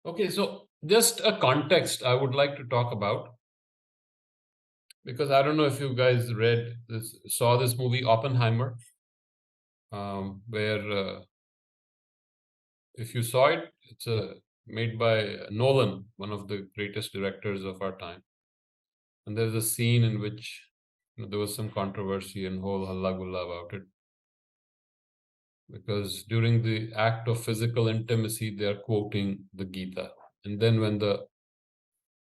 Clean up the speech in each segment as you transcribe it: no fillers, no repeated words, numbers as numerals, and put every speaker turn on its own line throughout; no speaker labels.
Okay, so just a context I would like to talk about, because I don't know if you guys saw this movie Oppenheimer, where if you saw it, it's made by Nolan, one of the greatest directors of our time. And there's a scene in which there was some controversy and whole halla-gulla about it, because during the act of physical intimacy, they are quoting the Gita. And then when the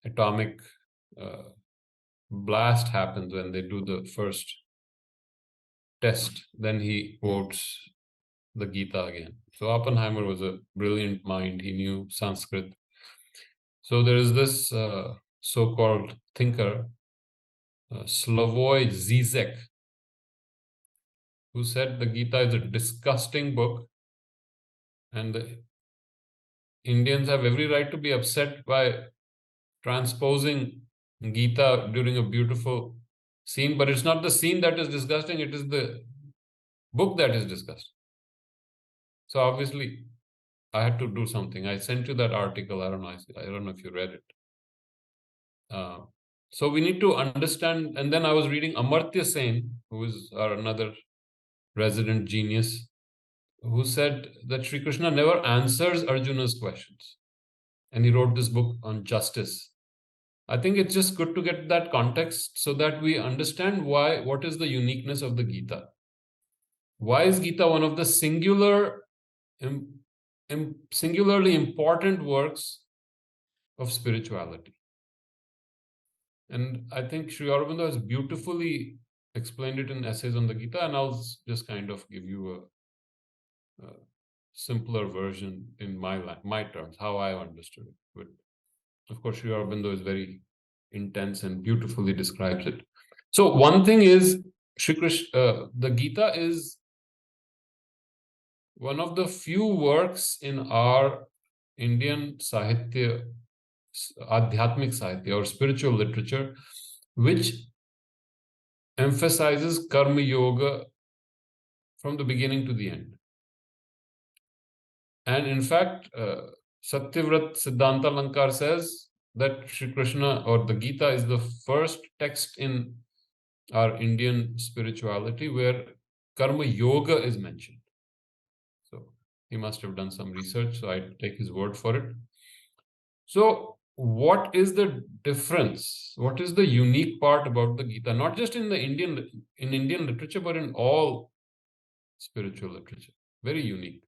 atomic blast happens, when they do the first test, then he quotes the Gita again. So Oppenheimer was a brilliant mind. He knew Sanskrit. So there is this so-called thinker, Slavoj Zizek, who said the Gita is a disgusting book, and the Indians have every right to be upset by transposing Gita during a beautiful scene, but it's not the scene that is disgusting, it is the book that is disgusting. So obviously, I had to do something. I sent you that article. I don't know if you read it. So we need to understand. And then I was reading Amartya Sen, who is another resident genius, who said that Sri Krishna never answers Arjuna's questions. And he wrote this book on justice. I think it's just good to get that context so that we understand what is the uniqueness of the Gita. Why is Gita one of the singularly important works of spirituality? And I think Sri Aurobindo has beautifully explained it in Essays on the Gita, and I'll just kind of give you a simpler version in my terms, how I understood it. But of course, Sri Aurobindo is very intense and beautifully describes it. So one thing is, Sri Krishna, the Gita is one of the few works in our Indian Sahitya, Adhyatmic Sahitya or spiritual literature, which emphasizes karma yoga from the beginning to the end. And in fact, Satyavrat Siddhanta Lankar says that Sri Krishna or the Gita is the first text in our Indian spirituality where karma yoga is mentioned. So he must have done some research, so I take his word for it. So what is the difference? What is the unique part about the Gita? Not just in Indian literature, but in all spiritual literature. Very unique.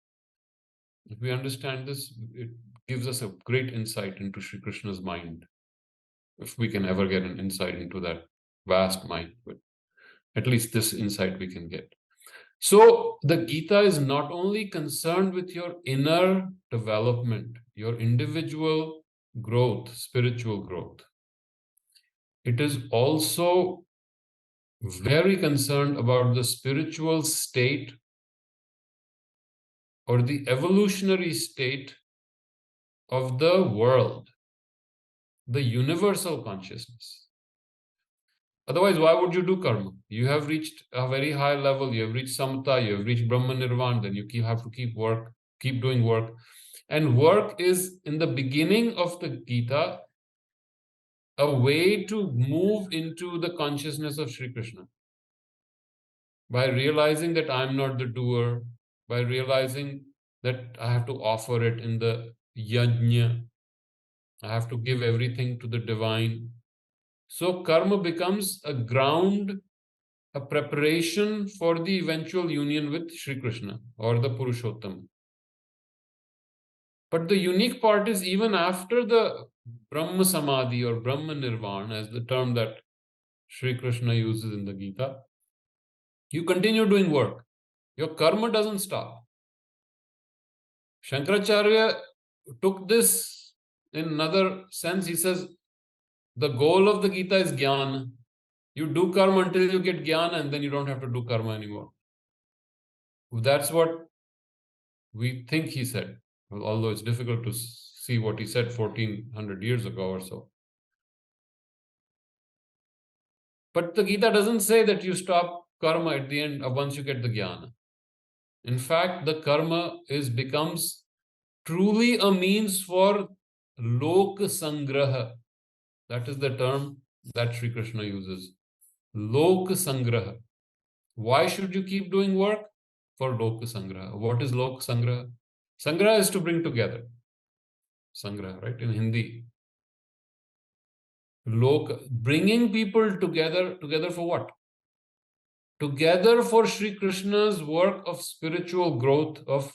If we understand this, it gives us a great insight into Sri Krishna's mind. If we can ever get an insight into that vast mind, but at least this insight we can get. So the Gita is not only concerned with your inner development, your individual growth, spiritual growth. It is also very concerned about the spiritual state or the evolutionary state of the world, the universal consciousness. Otherwise, why would you do karma? You have reached a very high level, you have reached samata, you have reached Brahma Nirvana, then you have to keep doing work. And work is, in the beginning of the Gita, a way to move into the consciousness of Sri Krishna. By realizing that I'm not the doer, by realizing that I have to offer it in the yajna, I have to give everything to the divine. So karma becomes a ground, a preparation for the eventual union with Sri Krishna or the Purushottam. But the unique part is, even after the Brahma Samadhi or Brahma Nirvana, as the term that Sri Krishna uses in the Gita, you continue doing work. Your karma doesn't stop. Shankaracharya took this in another sense. He says, the goal of the Gita is jnana. You do karma until you get jnana, and then you don't have to do karma anymore. That's what we think he said, although it's difficult to see what he said 1400 years ago or so. But the Gita doesn't say that you stop karma at the end once you get the jnana. In fact, the karma becomes truly a means for Lok Sangraha. That is the term that Sri Krishna uses. Lok Sangraha. Why should you keep doing work? For Lok Sangraha. What is Lok Sangraha? Sangraha is to bring together. Sangraha, right? In Hindi. Lok, bringing people together for what? Together for Sri Krishna's work of spiritual growth of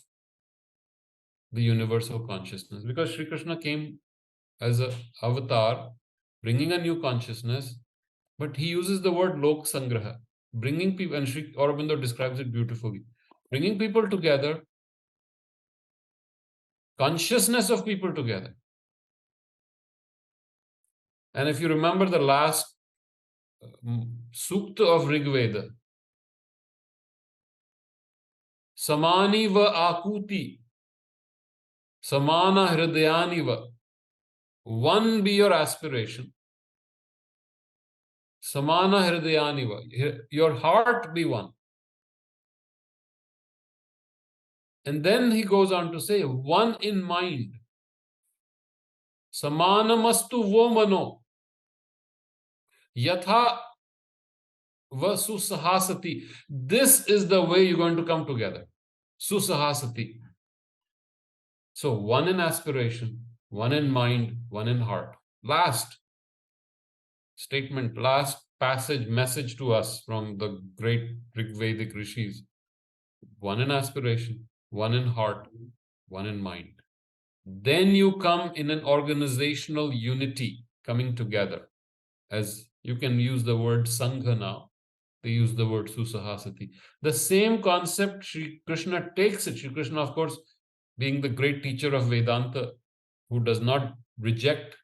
the universal consciousness. Because Sri Krishna came as an avatar, bringing a new consciousness, but he uses the word Lok Sangraha, bringing people, and Sri Aurobindo describes it beautifully, bringing people together, consciousness of people together. And if you remember the last Sukta of Rig Veda, Samani va Akuti, Samana Hridayani va, one be your aspiration. Samana Hridayani va, your heart be one. And then he goes on to say, one in mind. Samanamastu vo mano. Yatha va susahasati. This is the way you're going to come together. Susahasati. So one in aspiration, one in mind, one in heart. Last statement, last passage, message to us from the great Rigvedic rishis. One in aspiration, one in heart, one in mind. Then you come in an organizational unity, coming together. As you can use the word Sangha now, they use the word Susahasati. The same concept, Sri Krishna takes it. Sri Krishna, of course, being the great teacher of Vedanta, who does not reject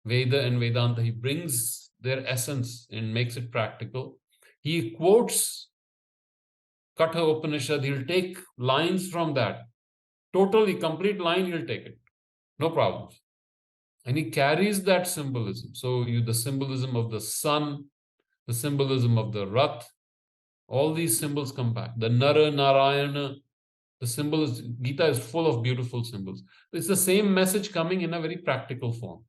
Veda and Vedanta, he brings their essence and makes it practical. He quotes Katha Upanishad, he'll take lines from that. Totally, complete line, he'll take it. No problems. And he carries that symbolism. So the symbolism of the sun, the symbolism of the Rath, all these symbols come back. The Nara, Narayana, the symbols, Gita is full of beautiful symbols. It's the same message coming in a very practical form.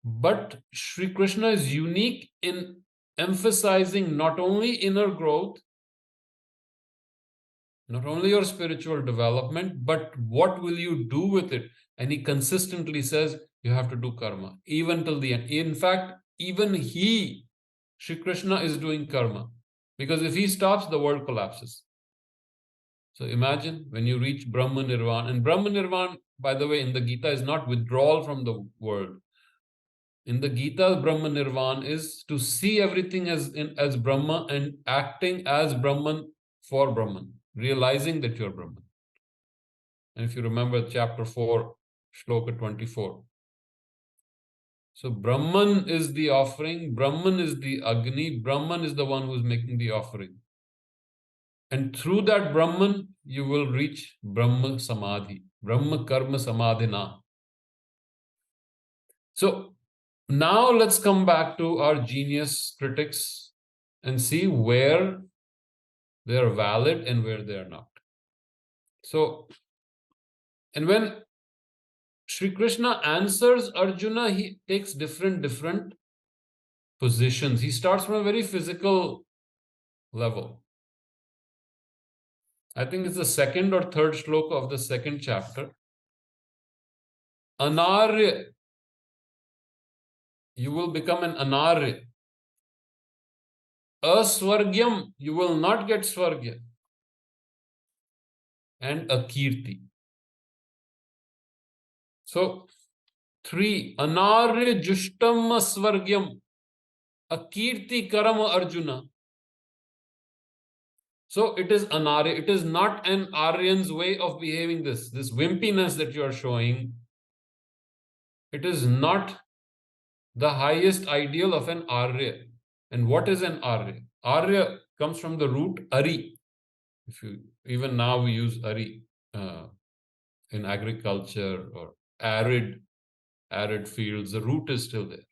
But Sri Krishna is unique in emphasizing not only inner growth, not only your spiritual development, but what will you do with it? And he consistently says, you have to do karma, even till the end. In fact, even Sri Krishna is doing karma. Because if he stops, the world collapses. So imagine when you reach Brahma Nirvana. And Brahma Nirvana, by the way, in the Gita is not withdrawal from the world. In the Gita, Brahma Nirvana is to see everything as Brahma and acting as Brahman for Brahman, realizing that you're Brahman. And if you remember chapter 4, Shloka 24. So Brahman is the offering, Brahman is the Agni, Brahman is the one who's making the offering. And through that Brahman, you will reach Brahma Samadhi, Brahma Karma Samadhina. So now let's come back to our genius critics and see where they are valid and where they are not. So, and when Sri Krishna answers Arjuna, he takes different positions. He starts from a very physical level. I think it's the second or third shloka of the second chapter. Anarya, you will become an anarya. Aswargyam, you will not get swargya. And akirti. So, 3, anarya jushtam swargyam, akirti karama Arjuna. So it is anarya. It is not an Aryan's way of behaving. This wimpiness that you are showing, it is not the highest ideal of an Arya. And what is an Arya? Arya comes from the root Ari. Even now we use Ari in agriculture or arid fields. The root is still there.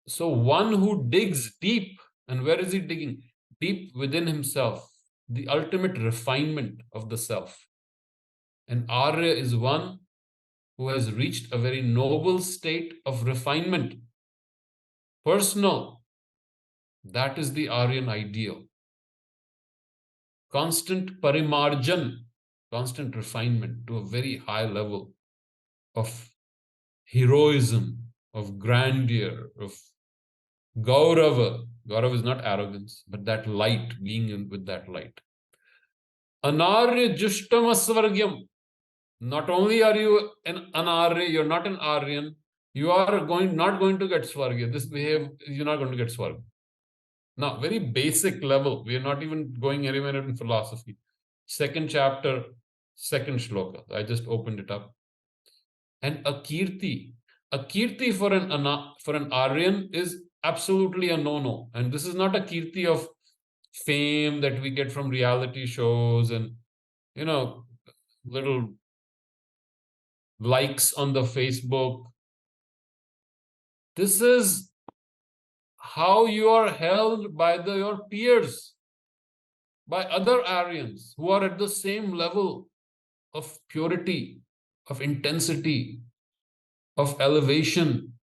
So one who digs deep, and where is he digging? Deep within himself, the ultimate refinement of the self. And Arya is one who has reached a very noble state of refinement, personal. That is the Aryan ideal. Constant parimarjan, constant refinement to a very high level of heroism, of grandeur, of gaurava. Gaurava is not arrogance, but that light, being with that light. Anarya jushtama svargyam. Not only are you an Arya, you're not an Aryan, you are not going to get Swarga. You're not going to get Swarga. Now, very basic level. We are not even going anywhere in philosophy. Second chapter, second shloka. I just opened it up. And a kirti for an Aryan is absolutely a no-no. And this is not a kirti of fame that we get from reality shows and, little likes on the Facebook. This is how you are held by your peers, by other Aryans who are at the same level of purity, of intensity, of elevation,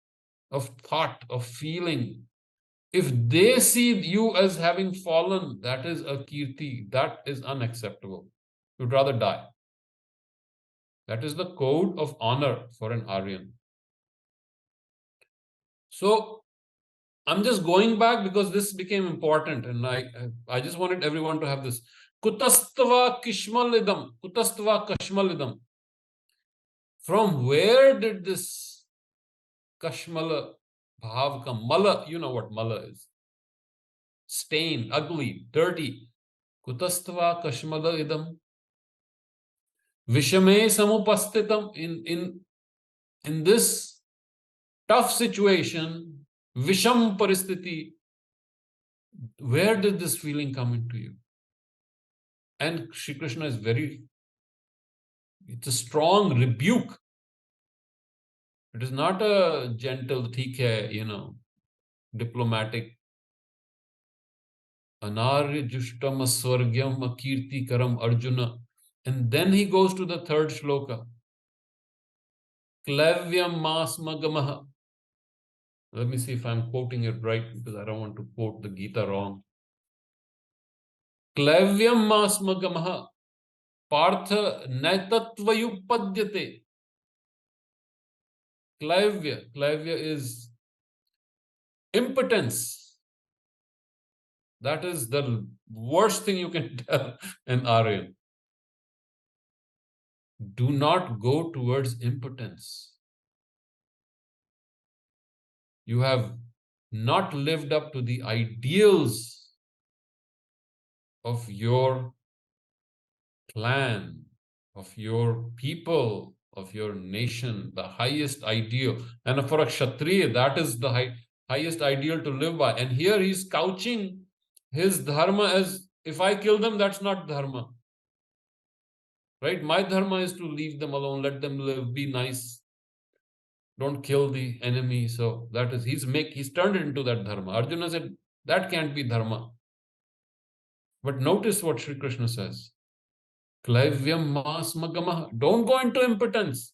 of thought, of feeling. If they see you as having fallen, that is a kirti, that is unacceptable. You'd rather die. That is the code of honor for an Aryan. So I'm just going back because this became important, and I just wanted everyone to have this. Kutastava kishmalidam, kutastava kashmalidam. From where did this kashmala bhav come? Mala, you know what mala is. Stain, ugly, dirty. Kutastava kashmala idam. Vishame samupastitam. In this tough situation, Visham Paristhiti, where did this feeling come into you? And Shri Krishna is it's a strong rebuke. It is not a gentle, theek hai, diplomatic. Anarya jushtama swargyam akirti karam Arjuna. And then he goes to the third shloka. Klavyam masmagamaha. Let me see if I'm quoting it right, because I don't want to quote the Gita wrong. Klavyam masmagamaha. Partha naitatvayupadyate. Klavya is impotence. That is the worst thing you can tell an Aryan. Do not go towards impotence. You have not lived up to the ideals of your clan, of your people, of your nation, the highest ideal. And for a Kshatriya, that is the highest ideal to live by. And here he's couching his dharma as, if I kill them, that's not dharma. Right? My dharma is to leave them alone, let them live, be nice. Don't kill the enemy. So that is, he's turned it into that dharma. Arjuna said, that can't be dharma. But notice what Sri Krishna says. Klaivyam masmagama. Don't go into impotence.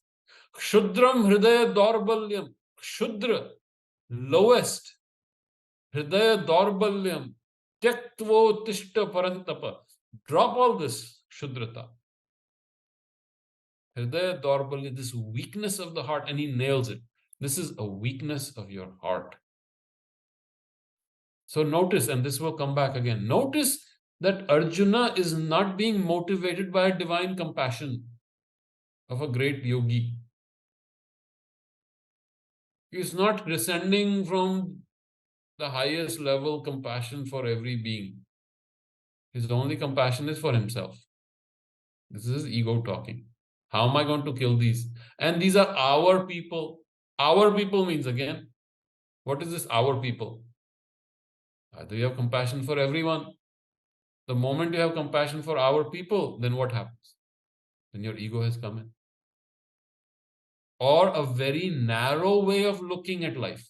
Kshudram hridaya dorbalyam. Kshudra, lowest. Hridaya dorbalyam. Tyaktvo tishta parantapa. Drop all this kshudrata. Hridaya dorbalya, this weakness of the heart, and he nails it. This is a weakness of your heart. So notice, and this will come back again. Notice that Arjuna is not being motivated by a divine compassion of a great yogi. He is not descending from the highest level compassion for every being. His only compassion is for himself. This is his ego talking. How am I going to kill these? And these are our people. Our people means, again, what is this our people? Either you have compassion for everyone. The moment you have compassion for our people, then what happens? Then your ego has come in. Or a very narrow way of looking at life.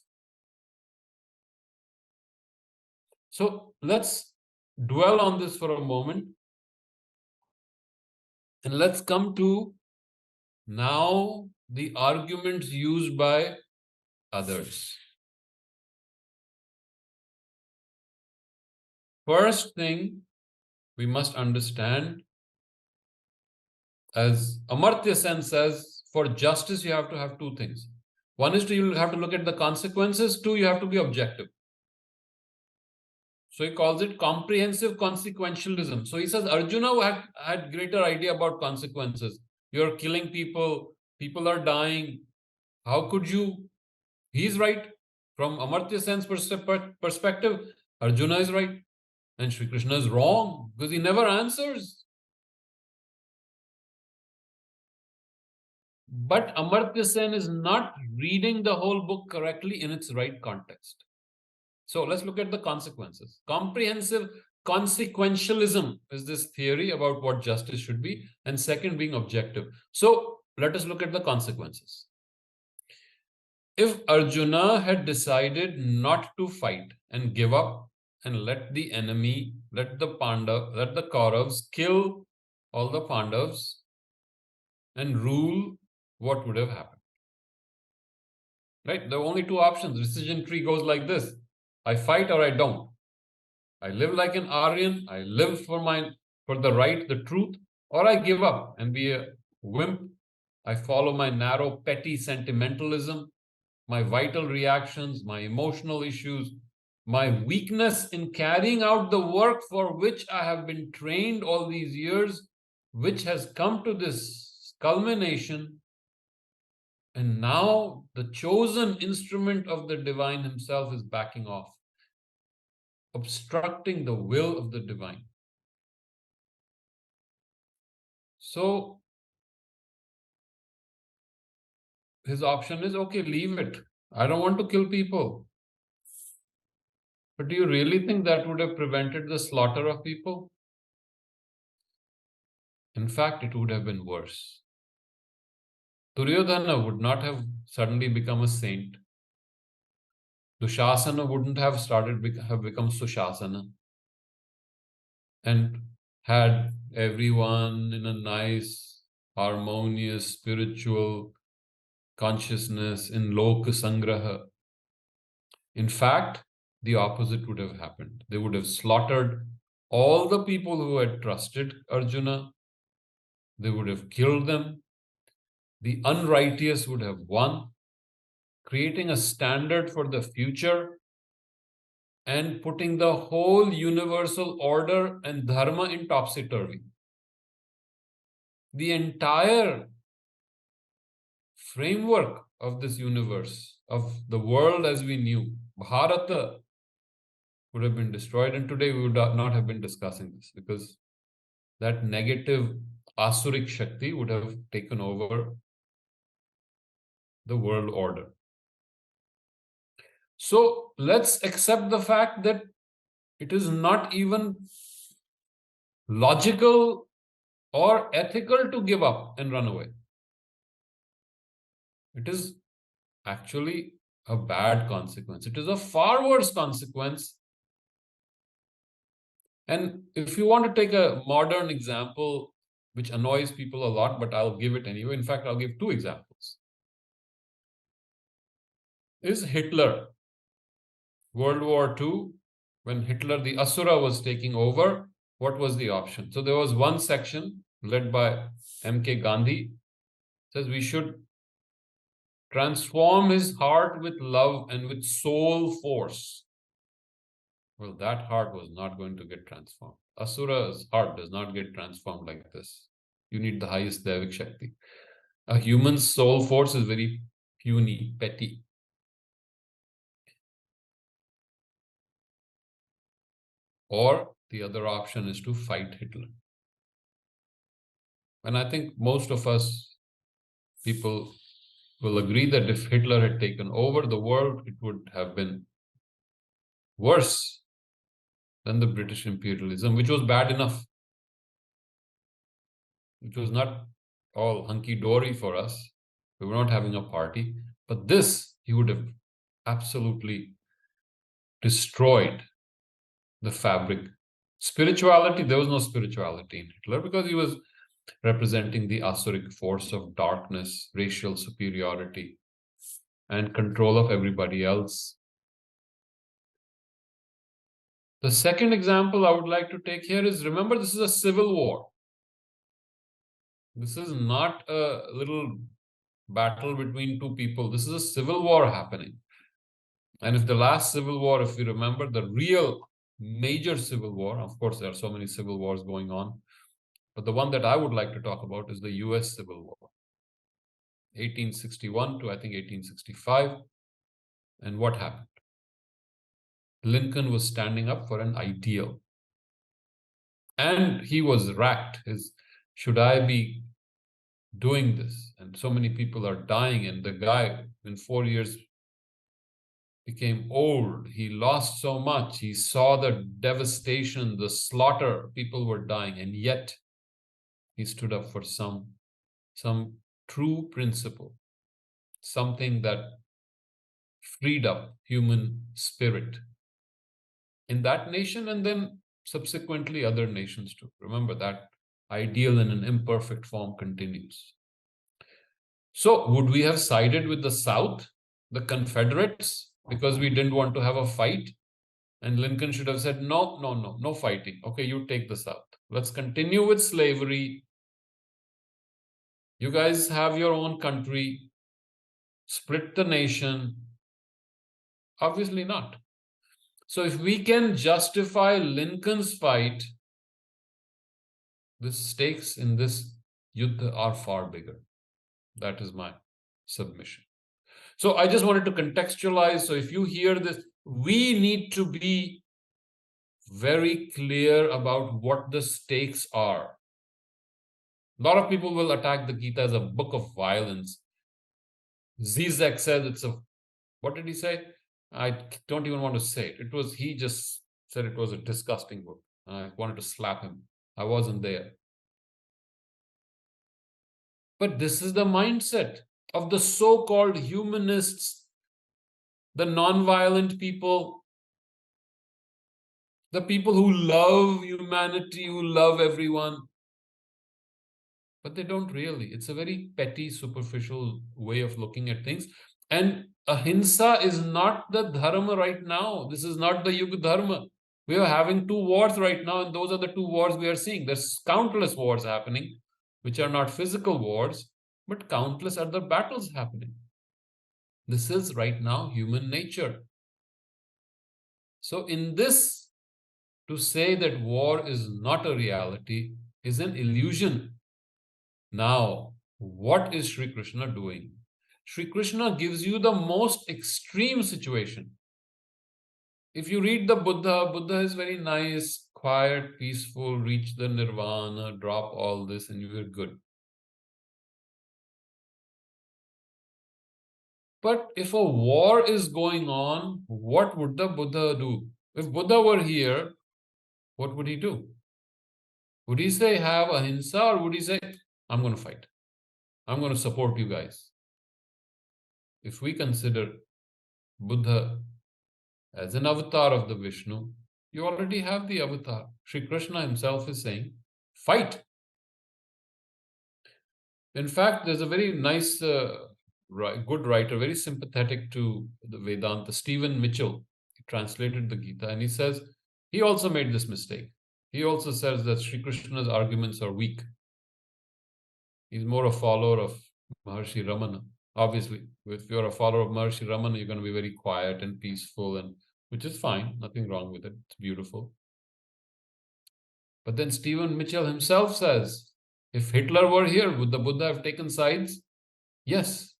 So let's dwell on this for a moment. And let's come to now the arguments used by others. First thing we must understand, as Amartya Sen says, for justice you have to have two things. One is you have to look at the consequences. Two, you have to be objective. So he calls it comprehensive consequentialism. So he says Arjuna had greater idea about consequences. You're killing people, people are dying. How could you? He's right. From Amartya Sen's perspective, Arjuna is right. And Sri Krishna is wrong because he never answers. But Amartya Sen is not reading the whole book correctly in its right context. So let's look at the consequences. Comprehensive consequentialism is this theory about what justice should be, and second being objective. So let us look at the consequences. If Arjuna had decided not to fight and give up and let the enemy, let the Kauravas kill all the Pandavas and rule, what would have happened? Right? There are only two options. Decision tree goes like this: I fight or I don't. I live like an Aryan. I live for the right, the truth, or I give up and be a wimp. I follow my narrow, petty sentimentalism, my vital reactions, my emotional issues, my weakness in carrying out the work for which I have been trained all these years, which has come to this culmination. And now the chosen instrument of the divine himself is backing off, obstructing the will of the divine. So his option is, okay, leave it. I don't want to kill people. But do you really think that would have prevented the slaughter of people? In fact, it would have been worse. Duryodhana would not have suddenly become a saint. Dushasana wouldn't have become Sushasana and had everyone in a nice, harmonious, spiritual consciousness in Loka Sangraha. In fact, the opposite would have happened. They would have slaughtered all the people who had trusted Arjuna. They would have killed them. The unrighteous would have won, creating a standard for the future and putting the whole universal order and dharma in topsy-turvy. The entire framework of this universe, of the world as we knew, Bharata, would have been destroyed. And today we would not have been discussing this because that negative Asurik Shakti would have taken over the world order. So let's accept the fact that it is not even logical or ethical to give up and run away. It is actually a bad consequence. It is a far worse consequence. And if you want to take a modern example, which annoys people a lot, but I'll give it anyway. In fact, I'll give two examples. Is Hitler. World War II, when Hitler, the Asura, was taking over, what was the option? So there was one section led by M.K. Gandhi, says we should transform his heart with love and with soul force. Well, that heart was not going to get transformed. Asura's heart does not get transformed like this. You need the highest Devik Shakti. A human's soul force is very puny, petty. Or the other option is to fight Hitler. And I think most of us people will agree that if Hitler had taken over the world, it would have been worse than the British imperialism, which was bad enough. It was not all hunky-dory for us. We were not having a party. But this, he would have absolutely destroyed the fabric. Spirituality, there was no spirituality in Hitler because he was representing the asuric force of darkness, racial superiority, and control of everybody else. The second example I would like to take here is, remember, this is a civil war. This is not a little battle between two people. This is a civil war happening. And if the last civil war, if you remember, the real major civil war, of course, there are so many civil wars going on, but the one that I would like to talk about is the US Civil War, 1861 to I think 1865. And what happened? Lincoln was standing up for an ideal. And he was racked. Should I be doing this? And so many people are dying, and the guy in 4 years became old. He lost so much. He saw the devastation, the slaughter. People were dying, and yet he stood up for some true principle, something that freed up human spirit in that nation, and then subsequently other nations too. Remember, that ideal in an imperfect form continues. So would we have sided with the South, the Confederates, because we didn't want to have a fight? And Lincoln should have said, no fighting. Okay, you take the South. Let's continue with slavery. You guys have your own country. Split the nation. Obviously not. So if we can justify Lincoln's fight, the stakes in this yuddha are far bigger. That is my submission. So I just wanted to contextualize. So if you hear this, we need to be very clear about what the stakes are. A lot of people will attack the Gita as a book of violence. Zizek says it's a, what did he say? I don't even want to say it. He just said it was a disgusting book. I wanted to slap him. I wasn't there. But this is the mindset of the so-called humanists, the non-violent people, the people who love humanity, who love everyone. But they don't really. It's a very petty, superficial way of looking at things. And ahimsa is not the dharma right now. This is not the yuga dharma. We are having two wars right now, and those are the two wars we are seeing. There's countless wars happening, which are not physical wars, but countless other battles happening. This is right now human nature. So in this, to say that war is not a reality is an illusion. Now, what is Sri Krishna doing? Sri Krishna gives you the most extreme situation. If you read the Buddha, Buddha is very nice, quiet, peaceful, reach the nirvana, drop all this, and you are good. But if a war is going on, what would the Buddha do? If Buddha were here, what would he do? Would he say, have ahimsa, or would he say, I'm going to fight? I'm going to support you guys. If we consider Buddha as an avatar of the Vishnu, you already have the avatar. Sri Krishna himself is saying, fight. In fact, there's a very nice, good writer, very sympathetic to the Vedanta, Stephen Mitchell. He translated the Gita, and he says, he also made this mistake. He also says that Sri Krishna's arguments are weak. He's more a follower of Maharshi Ramana. Obviously, if you're a follower of Maharshi Ramana, you're going to be very quiet and peaceful, and which is fine, nothing wrong with it. It's beautiful. But then Stephen Mitchell himself says, if Hitler were here, would the Buddha have taken sides? Yes.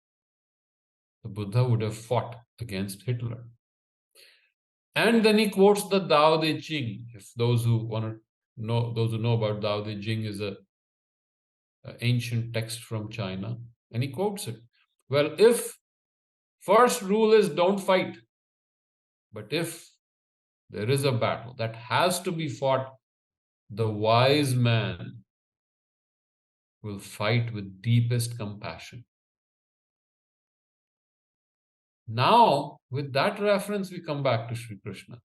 The Buddha would have fought against Hitler. And then he quotes the Tao Te Ching. If those who know about Tao Te Ching is an ancient text from China, and he quotes it. Well, if first rule is don't fight, but if there is a battle that has to be fought, the wise man will fight with deepest compassion. Now, with that reference, we come back to Sri Krishna.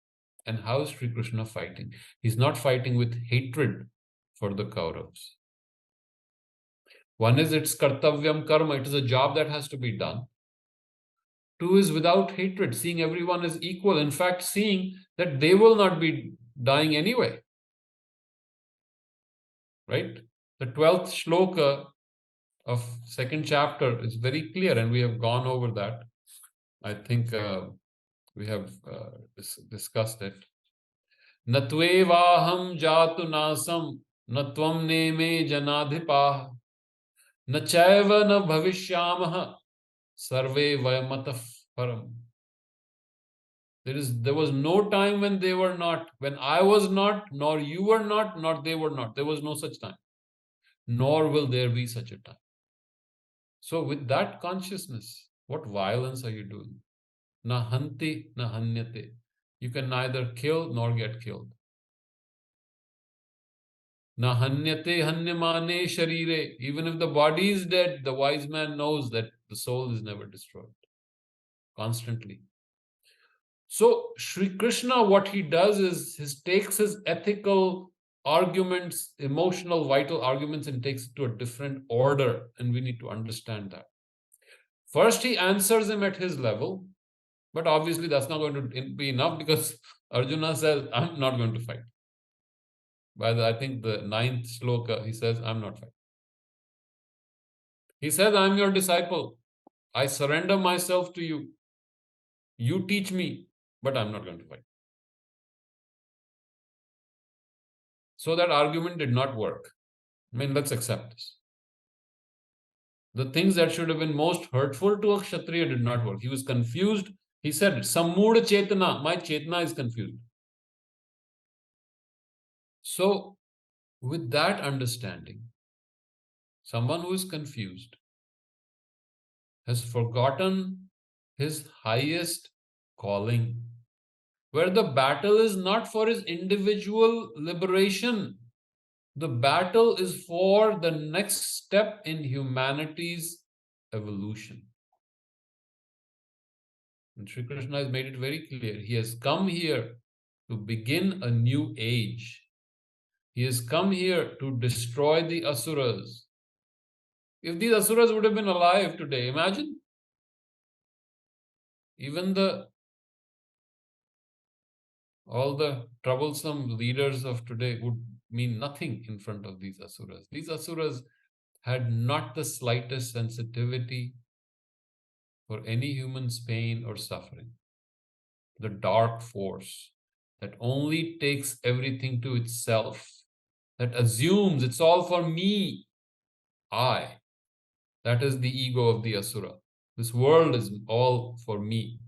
And how is Sri Krishna fighting? He's not fighting with hatred for the Kauravas. One is it's kartavyam karma, it is a job that has to be done. Two is without hatred, seeing everyone as equal. In fact, seeing that they will not be dying anyway. Right? The 12th shloka of second chapter is very clear, and we have gone over that. I think we have discussed it. Natvevaham jatu nasam natvam neme janadhipah न चैव न भविष्यामः सर्वे वयमतः परम. There was no time when they were not, when I was not, nor you were not, nor they were not. There was no such time, nor will there be such a time. So with that consciousness, what violence are you doing? Na hanti, na hanyate. You can neither kill nor get killed. Na hanyate hanyamane sharire. Even if the body is dead, the wise man knows that the soul is never destroyed. Constantly. So Sri Krishna, what he does is he takes his ethical arguments, emotional, vital arguments, and takes it to a different order. And we need to understand that. First, he answers him at his level, but obviously that's not going to be enough because Arjuna says, I'm not going to fight. By I think the 9th shloka, he says, I'm not fighting. He says, I'm your disciple. I surrender myself to you. You teach me, but I'm not going to fight. So that argument did not work. I mean, let's accept this. The things that should have been most hurtful to a Kshatriya did not work. He was confused. He said, Sammood Chetana, my Chetana is confused. So, with that understanding, someone who is confused has forgotten his highest calling, where the battle is not for his individual liberation. The battle is for the next step in humanity's evolution. And Sri Krishna has made it very clear. He has come here to begin a new age. He has come here to destroy the asuras. If these asuras would have been alive today, imagine. Even all the troublesome leaders of today would mean nothing in front of these asuras. These asuras had not the slightest sensitivity for any human's pain or suffering. The dark force that only takes everything to itself, that assumes it's all for me, I. That is the ego of the asura. This world is all for me.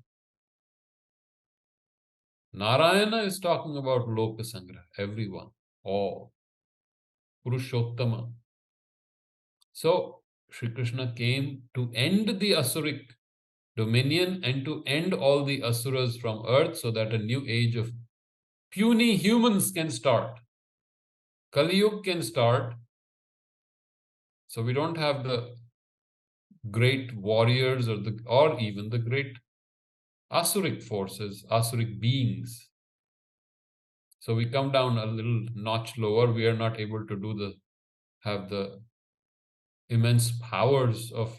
Narayana is talking about Lokasangraha, everyone, all. Purushottama. So, Sri Krishna came to end the asuric dominion and to end all the asuras from earth so that a new age of puny humans can start. Kali Yuga can start. So we don't have the great warriors or even the great asuric forces, asuric beings. So we come down a little notch lower. We are not able to have the immense powers of,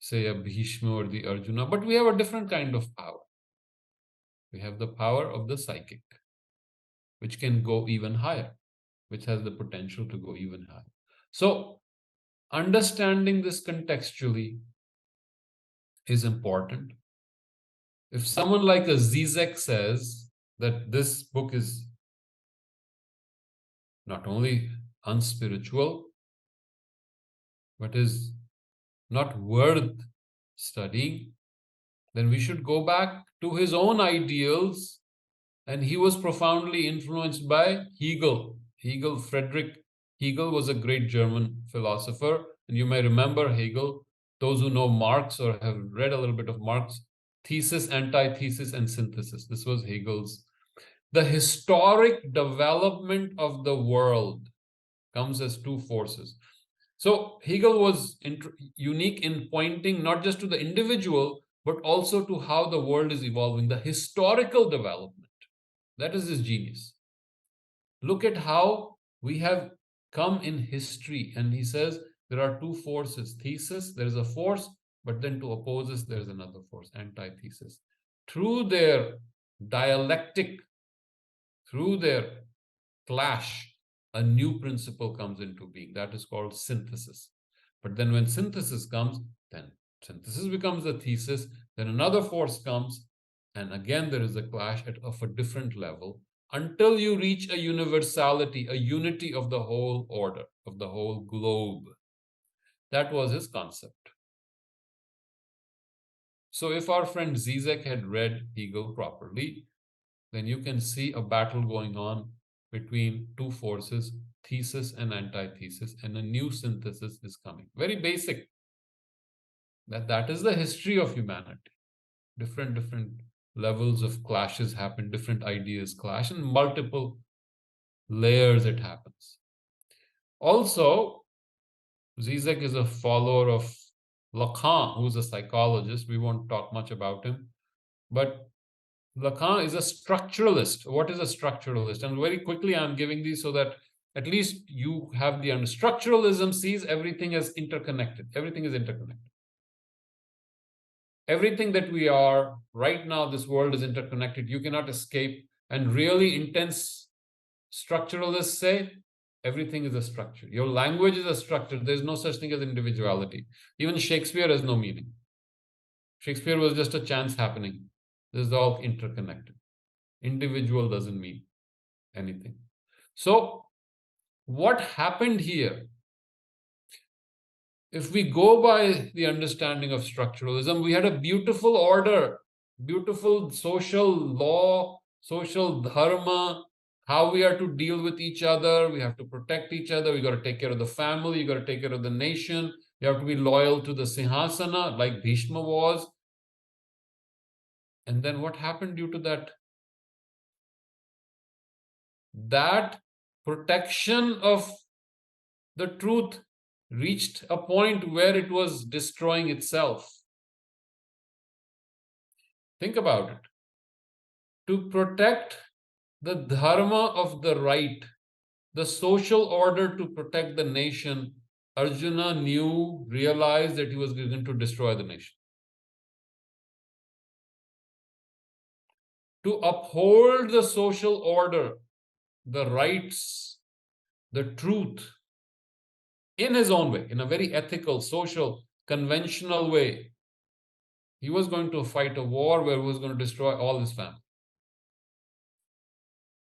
say, a Bhishma or the Arjuna, but we have a different kind of power. We have the power of the psychic, which can go even higher, which has the potential to go even higher. So understanding this contextually is important. If someone like a Zizek says that this book is not only unspiritual, but is not worth studying, then we should go back to his own ideals. And he was profoundly influenced by Hegel. Friedrich Hegel was a great German philosopher. And you may remember Hegel, those who know Marx or have read a little bit of Marx, thesis, antithesis, and synthesis. This was Hegel's. The historic development of the world comes as two forces. So Hegel was unique in pointing not just to the individual, but also to how the world is evolving, the historical development. That is his genius. Look at how we have come in history. And he says There are two forces. Thesis, there is a force, but then to oppose this, there is another force, antithesis. Through their dialectic, through their clash, a new principle comes into being. That is called synthesis. But then when synthesis comes, then synthesis becomes a thesis, then another force comes, and again there is a clash of a different level until you reach a universality, a unity of the whole order, of the whole globe. That was his concept. So if our friend Zizek had read Hegel properly, then you can see a battle going on between two forces, thesis and antithesis, and a new synthesis is coming. Very basic. That is the history of humanity. Different levels of clashes happen, different ideas clash, and multiple layers it happens. Also, Zizek is a follower of Lacan, who's a psychologist. We won't talk much about him, but Lacan is a structuralist. What is a structuralist? And very quickly, I'm giving these so that at least you have the understanding. Structuralism sees everything as interconnected. Everything is interconnected. Everything that we are right now, this world is interconnected. You cannot escape. And really intense structuralists say everything is a structure. Your language is a structure. There's no such thing as individuality. Even Shakespeare has no meaning. Shakespeare was just a chance happening. This is all interconnected. Individual doesn't mean anything. So what happened here? If we go by the understanding of structuralism, we had a beautiful order, beautiful social law, social dharma, how we are to deal with each other. We have to protect each other. We got to take care of the family. You got to take care of the nation. You have to be loyal to the Sinhasana, like Bhishma was. And then what happened due to that? That protection of the truth reached a point where it was destroying itself. Think about it. To protect the dharma of the right, the social order, to protect the nation, Arjuna realized that he was going to destroy the nation. To uphold the social order, the rights, the truth, in his own way, in a very ethical, social, conventional way, he was going to fight a war where he was going to destroy all his family.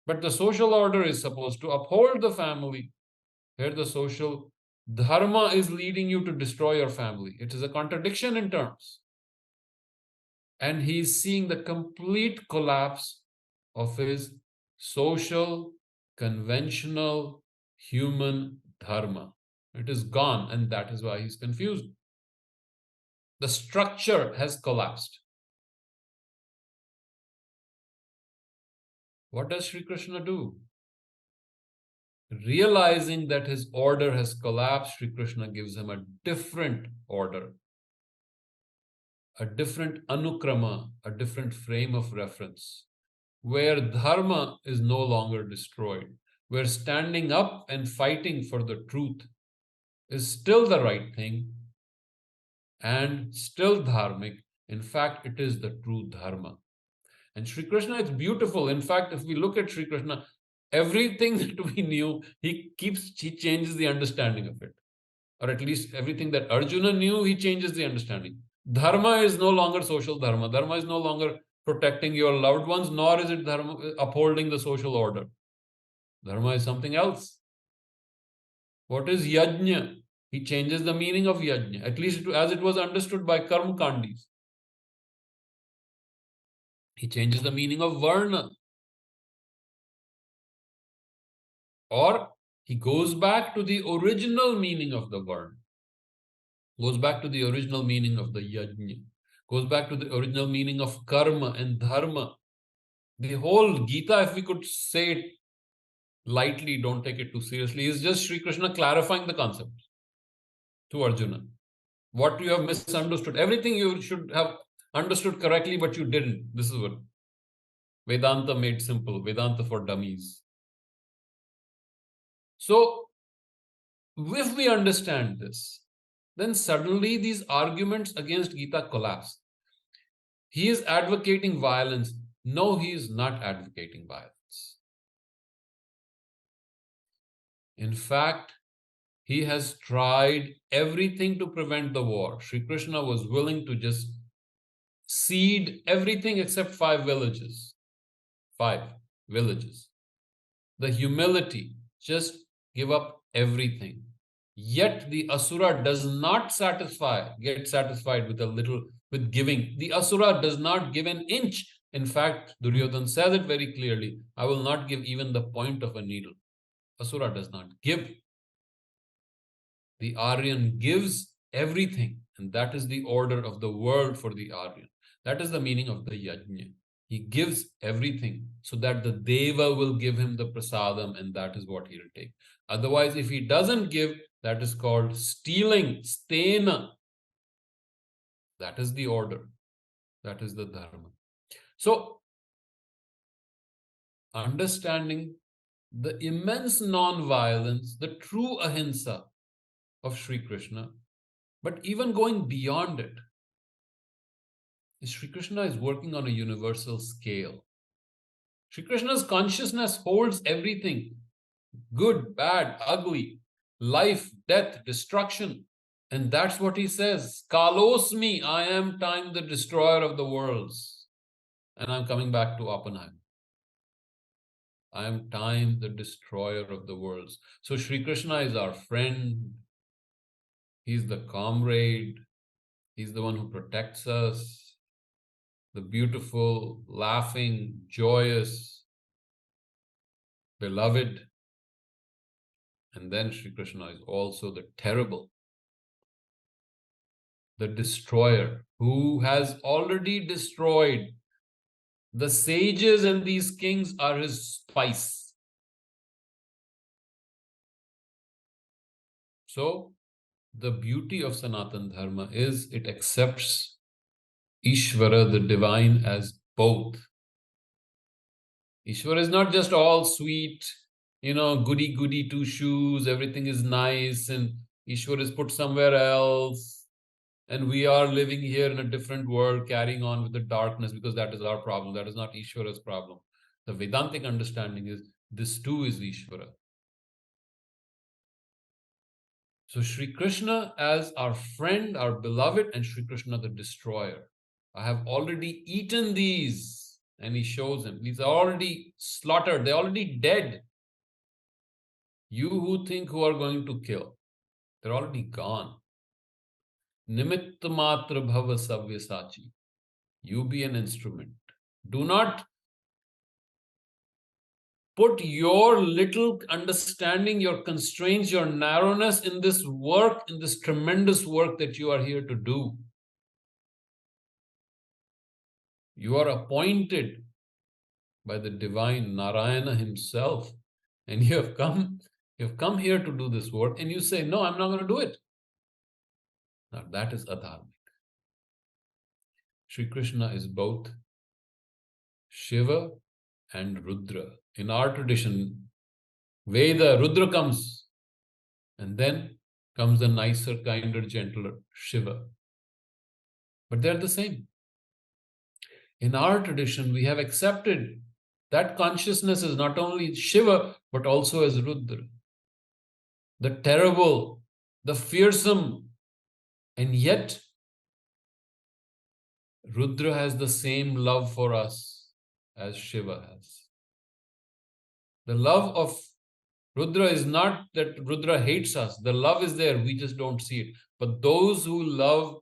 But the social order is supposed to uphold the family. Here the social dharma is leading you to destroy your family. It is a contradiction in terms. And he's seeing the complete collapse of his social, conventional, human dharma. It is gone, and that is why he's confused. The structure has collapsed. What does Sri Krishna do? Realizing that his order has collapsed, Sri Krishna gives him a different order, a different anukrama, a different frame of reference, where dharma is no longer destroyed, where standing up and fighting for the truth is still the right thing and still dharmic. In fact, it is the true dharma. And Sri Krishna, it's beautiful. In fact, if we look at Sri Krishna, everything that we knew, he changes the understanding of it. Or at least everything that Arjuna knew, he changes the understanding. Dharma is no longer social dharma. Dharma is no longer protecting your loved ones, nor is it dharma upholding the social order. Dharma is something else. What is yajna? He changes the meaning of yajna, at least as it was understood by karma kandis. He changes the meaning of varna. Or he goes back to the original meaning of the varna. Goes back to the original meaning of the yajna. Goes back to the original meaning of karma and dharma. The whole Gita, if we could say it lightly, don't take it too seriously, is just Sri Krishna clarifying the concept to Arjuna. What you have misunderstood, everything you should have understood correctly, but you didn't. This is what Vedanta made simple, Vedanta for dummies. So if we understand this, then suddenly these arguments against Gita collapse. He is advocating violence. No, he is not advocating violence. In fact, he has tried everything to prevent the war. Sri Krishna was willing to just cede everything except 5 villages. 5 villages. The humility, just give up everything. Yet the Asura does not get satisfied with a little, with giving. The Asura does not give an inch. In fact, Duryodhana says it very clearly, I will not give even the point of a needle. Asura does not give. The Aryan gives everything, and that is the order of the world for the Aryan. That is the meaning of the yajna. He gives everything so that the Deva will give him the prasadam, and that is what he will take. Otherwise, if he doesn't give, that is called stealing, stena. That is the order. That is the dharma. So, understanding the immense non-violence, the true ahimsa of Sri Krishna, but even going beyond it, Sri Krishna is working on a universal scale. Sri Krishna's consciousness holds everything, good, bad, ugly, life, death, destruction. And that's what he says. Kalosmi, I am time the destroyer of the worlds. And I'm coming back to Oppenheimer. I am time the destroyer of the worlds. So Sri Krishna is our friend. He's the comrade. He's the one who protects us. The beautiful, laughing, joyous, beloved. And then Sri Krishna is also the terrible, the destroyer, who has already destroyed. The sages and these kings are his spice. So, the beauty of Sanatana Dharma is it accepts Ishvara, the divine, as both. Ishvara is not just all sweet, goody two shoes, everything is nice, and Ishvara is put somewhere else. And we are living here in a different world, carrying on with the darkness, because that is our problem. That is not Ishvara's problem. The Vedantic understanding is this too is Ishvara. So Sri Krishna as our friend, our beloved, and Sri Krishna the destroyer. I have already eaten these. And he shows him. These are already slaughtered. They're already dead. You who think who are going to kill, they're already gone. Nimitta matra bhava savyasachi. You be an instrument. Do not put your little understanding, your constraints, your narrowness in this work, in this tremendous work that you are here to do. You are appointed by the divine Narayana himself, and you have come here to do this work, and you say, no, I'm not going to do it. Now that is adharmic. Sri Krishna is both Shiva and Rudra. In our tradition, Veda, Rudra comes, and then comes the nicer, kinder, gentler Shiva. But they're the same. In our tradition, we have accepted that consciousness is not only Shiva, but also as Rudra. The terrible, the fearsome, and yet Rudra has the same love for us as Shiva has. The love of Rudra is not that Rudra hates us. The love is there. We just don't see it. But those who love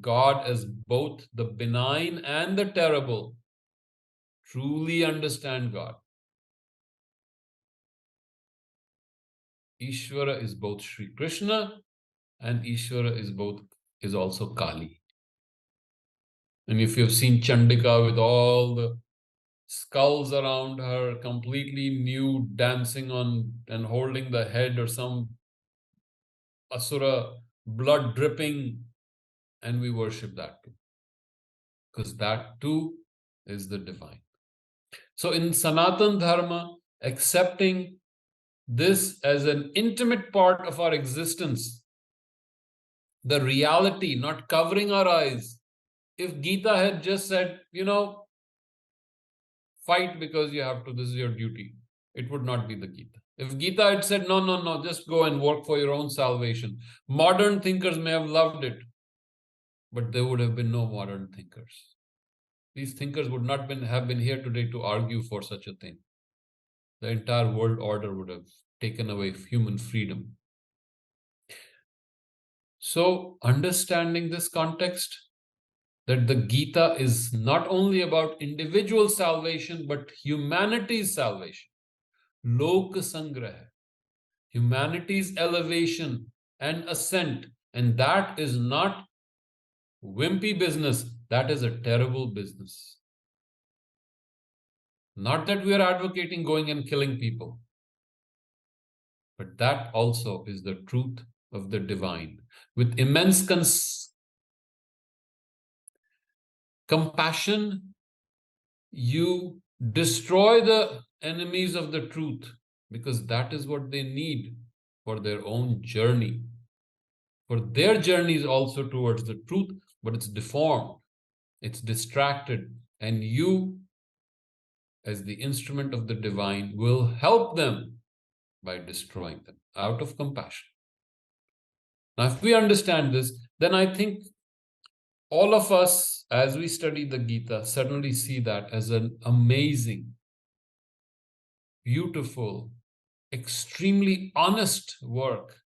God as both the benign and the terrible truly understand God. Ishvara is both Sri Krishna, and Ishvara is also Kali. And if you've seen Chandika with all the skulls around her, completely nude, dancing on and holding the head or some Asura, blood dripping, and we worship that too. Because that too is the divine. So in Sanatana Dharma, accepting this as an intimate part of our existence, the reality, not covering our eyes. If Gita had just said, fight because you have to, this is your duty, it would not be the Gita. If Gita had said, no, no, no, just go and work for your own salvation, modern thinkers may have loved it, but there would have been no modern thinkers. These thinkers would not have been here today to argue for such a thing. The entire world order would have taken away human freedom. So, understanding this context, that the Gita is not only about individual salvation, but humanity's salvation. Lok Sangrah, humanity's elevation and ascent. And that is not wimpy business, that is a terrible business. Not that we are advocating going and killing people, but that also is the truth of the divine. With immense compassion, you destroy the enemies of the truth, because that is what they need for their own journey. For their journey is also towards the truth, but it's deformed, it's distracted, and you, as the instrument of the divine, will help them by destroying them out of compassion. Now, if we understand this, then I think all of us, as we study the Gita, suddenly see that as an amazing, beautiful, extremely honest work,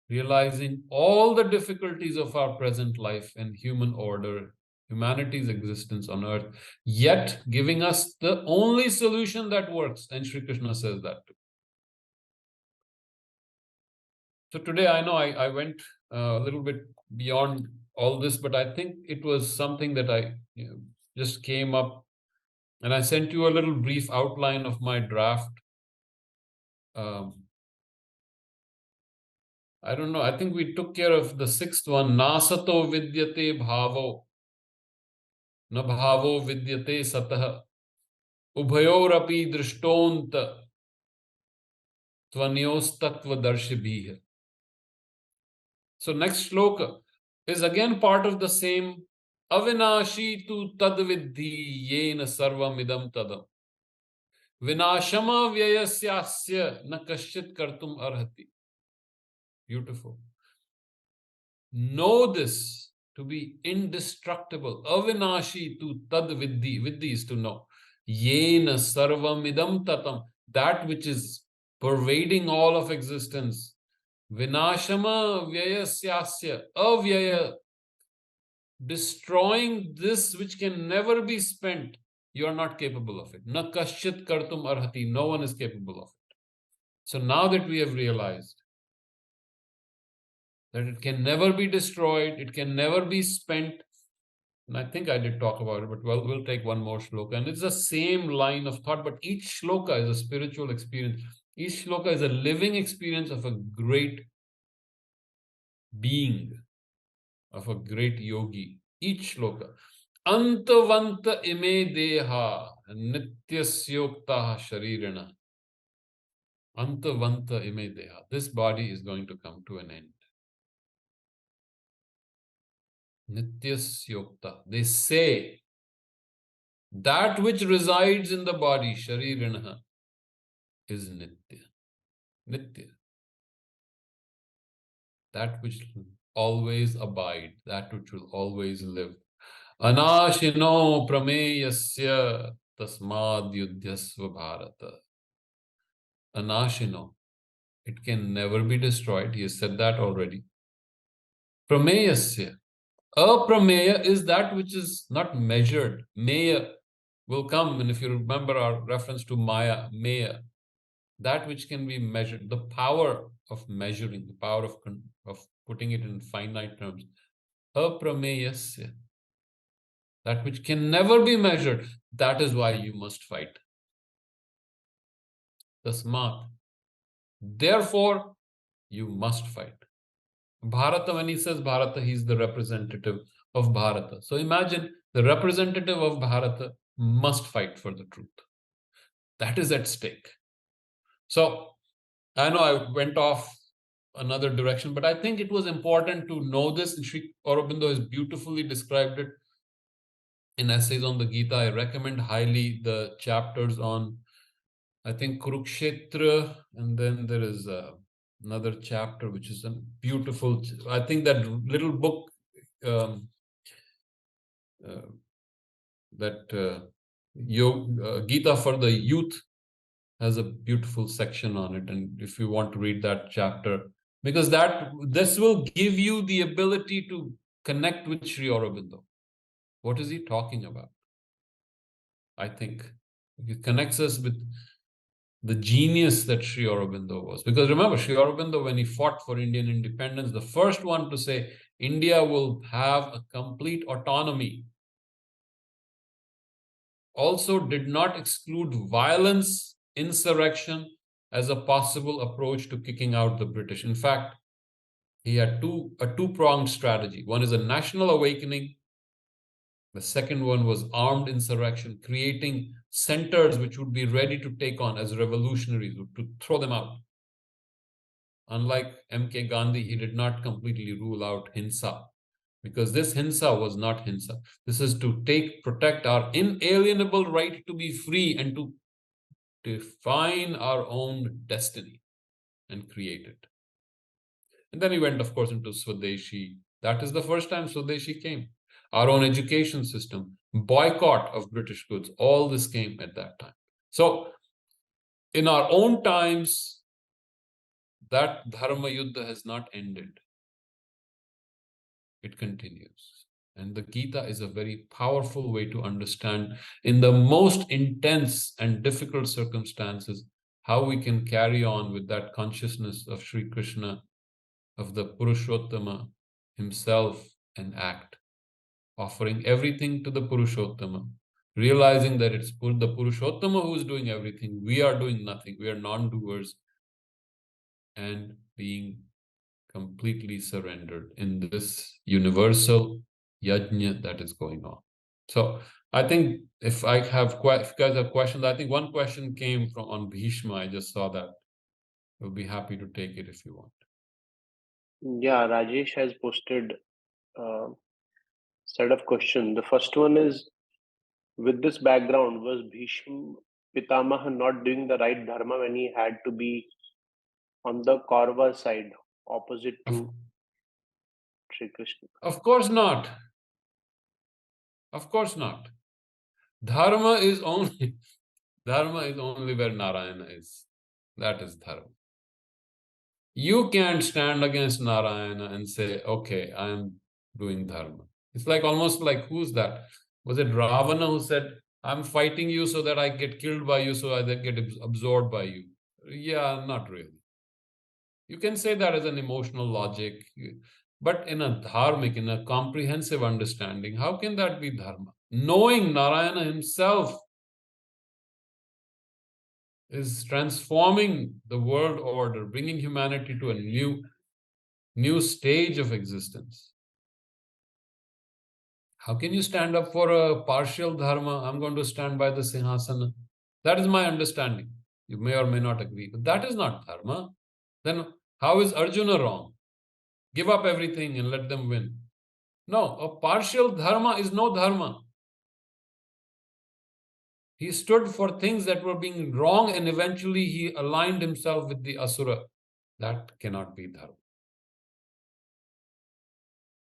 realizing all the difficulties of our present life and human order, humanity's existence on earth, yet giving us the only solution that works. And Sri Krishna says that too. So today, I know I went a little bit beyond all this, but I think it was something that I just came up, and I sent you a little brief outline of my draft. I don't know. I think we took care of the sixth one. Nasato vidyate bhavo, na bhavo vidyate satah, ubhayorapi drishtonta tvanyos tattva darshibhih. So next shloka is again part of the same. Avinashi tu tadvidhi yena sarvam idam tadam. Vinashama vyayasyasya na kaschit kartum arhati. Beautiful. Know this to be indestructible. Avinashi tu tadvidhi. Vidhi is to know. Yena sarvam idam tatam. That which is pervading all of existence. Vinashama vyayasyasya. Avyaya. Destroying this which can never be spent. You are not capable of it. Na kaschit kartum arhati. No one is capable of it. So now that we have realized that it can never be destroyed, it can never be spent, and I think I did talk about it, but we'll take one more shloka, and it's the same line of thought, but each shloka is a spiritual experience. Each shloka is a living experience of a great being, of a great yogi. Each shloka. Antavanta ime deha nityasyokta sharirana. Antavanta ime deha. This body is going to come to an end. Nityasyokta. They say that which resides in the body, sharirana, is nitya. Nitya. That which will always abide, that which will always live. Anashino prameyasya tasmad yudhyasva bharata. Anashino. It can never be destroyed. He has said that already. Prameyasya. Aprameya is that which is not measured. Meya will come, and if you remember our reference to Maya, Meya, that which can be measured, the power of measuring, the power of putting it in finite terms. Aprameyasya, that which can never be measured. That is why you must fight. Tasmat. Therefore, you must fight. Bharata, when he says Bharata, he's the representative of Bharata. So imagine the representative of Bharata must fight for the truth. That is at stake. So I know I went off another direction, but I think it was important to know this. And Sri Aurobindo has beautifully described it in Essays on the Gita. I recommend highly the chapters on, I think, Kurukshetra, and then there is another chapter which is a beautiful. I think that little book, Gita for the Youth, has a beautiful section on it. And if you want to read that chapter, because this will give you the ability to connect with Sri Aurobindo. What is he talking about? I think it connects us with the genius that Sri Aurobindo was. Because remember, Sri Aurobindo, when he fought for Indian independence, the first one to say India will have a complete autonomy, also did not exclude violence, insurrection as a possible approach to kicking out the British. In fact, he had a two-pronged strategy. One is a national awakening. The second one was armed insurrection, creating centers which would be ready to take on as revolutionaries, to throw them out. Unlike M.K. Gandhi, he did not completely rule out Hinsa, because this Hinsa was not Hinsa. This is to protect our inalienable right to be free and to define our own destiny and create it. And then he went, of course, into Swadeshi. That is the first time Swadeshi came. Our own education system, boycott of British goods, all this came at that time. So in our own times, that Dharma Yuddha has not ended. It continues. And the Gita is a very powerful way to understand, in the most intense and difficult circumstances, how we can carry on with that consciousness of Sri Krishna, of the Purushottama himself, and act, offering everything to the Purushottama, realizing that it's the Purushottama who's doing everything. We are doing nothing. We are non-doers, and being completely surrendered in this universal yajna that is going on. So I think if you guys have questions, I think one question came from on Bhishma. I just saw that. We'll be happy to take it if you want.
Yeah, Rajesh has posted a set of questions. The first one is, with this background, was Bhishma Pitamaha not doing the right dharma when he had to be on the Kaurava side, opposite to Sri Krishna?
Of course not. Of course not. Dharma is only where Narayana is. That is dharma. You can't stand against Narayana and say, okay, I'm doing dharma. It's like almost like, who's that? Was it Ravana who said, I'm fighting you so that I get killed by you, so I get absorbed by you? Yeah, not really. You can say that as an emotional logic, but in a dharmic, in a comprehensive understanding, how can that be dharma? Knowing Narayana himself is transforming the world order, bringing humanity to a new stage of existence. How can you stand up for a partial dharma? I'm going to stand by the Singhasana. That is my understanding. You may or may not agree, but that is not dharma. Then how is Arjuna wrong? Give up everything and let them win. No, a partial dharma is no dharma. He stood for things that were being wrong, and eventually he aligned himself with the asura. That cannot be dharma.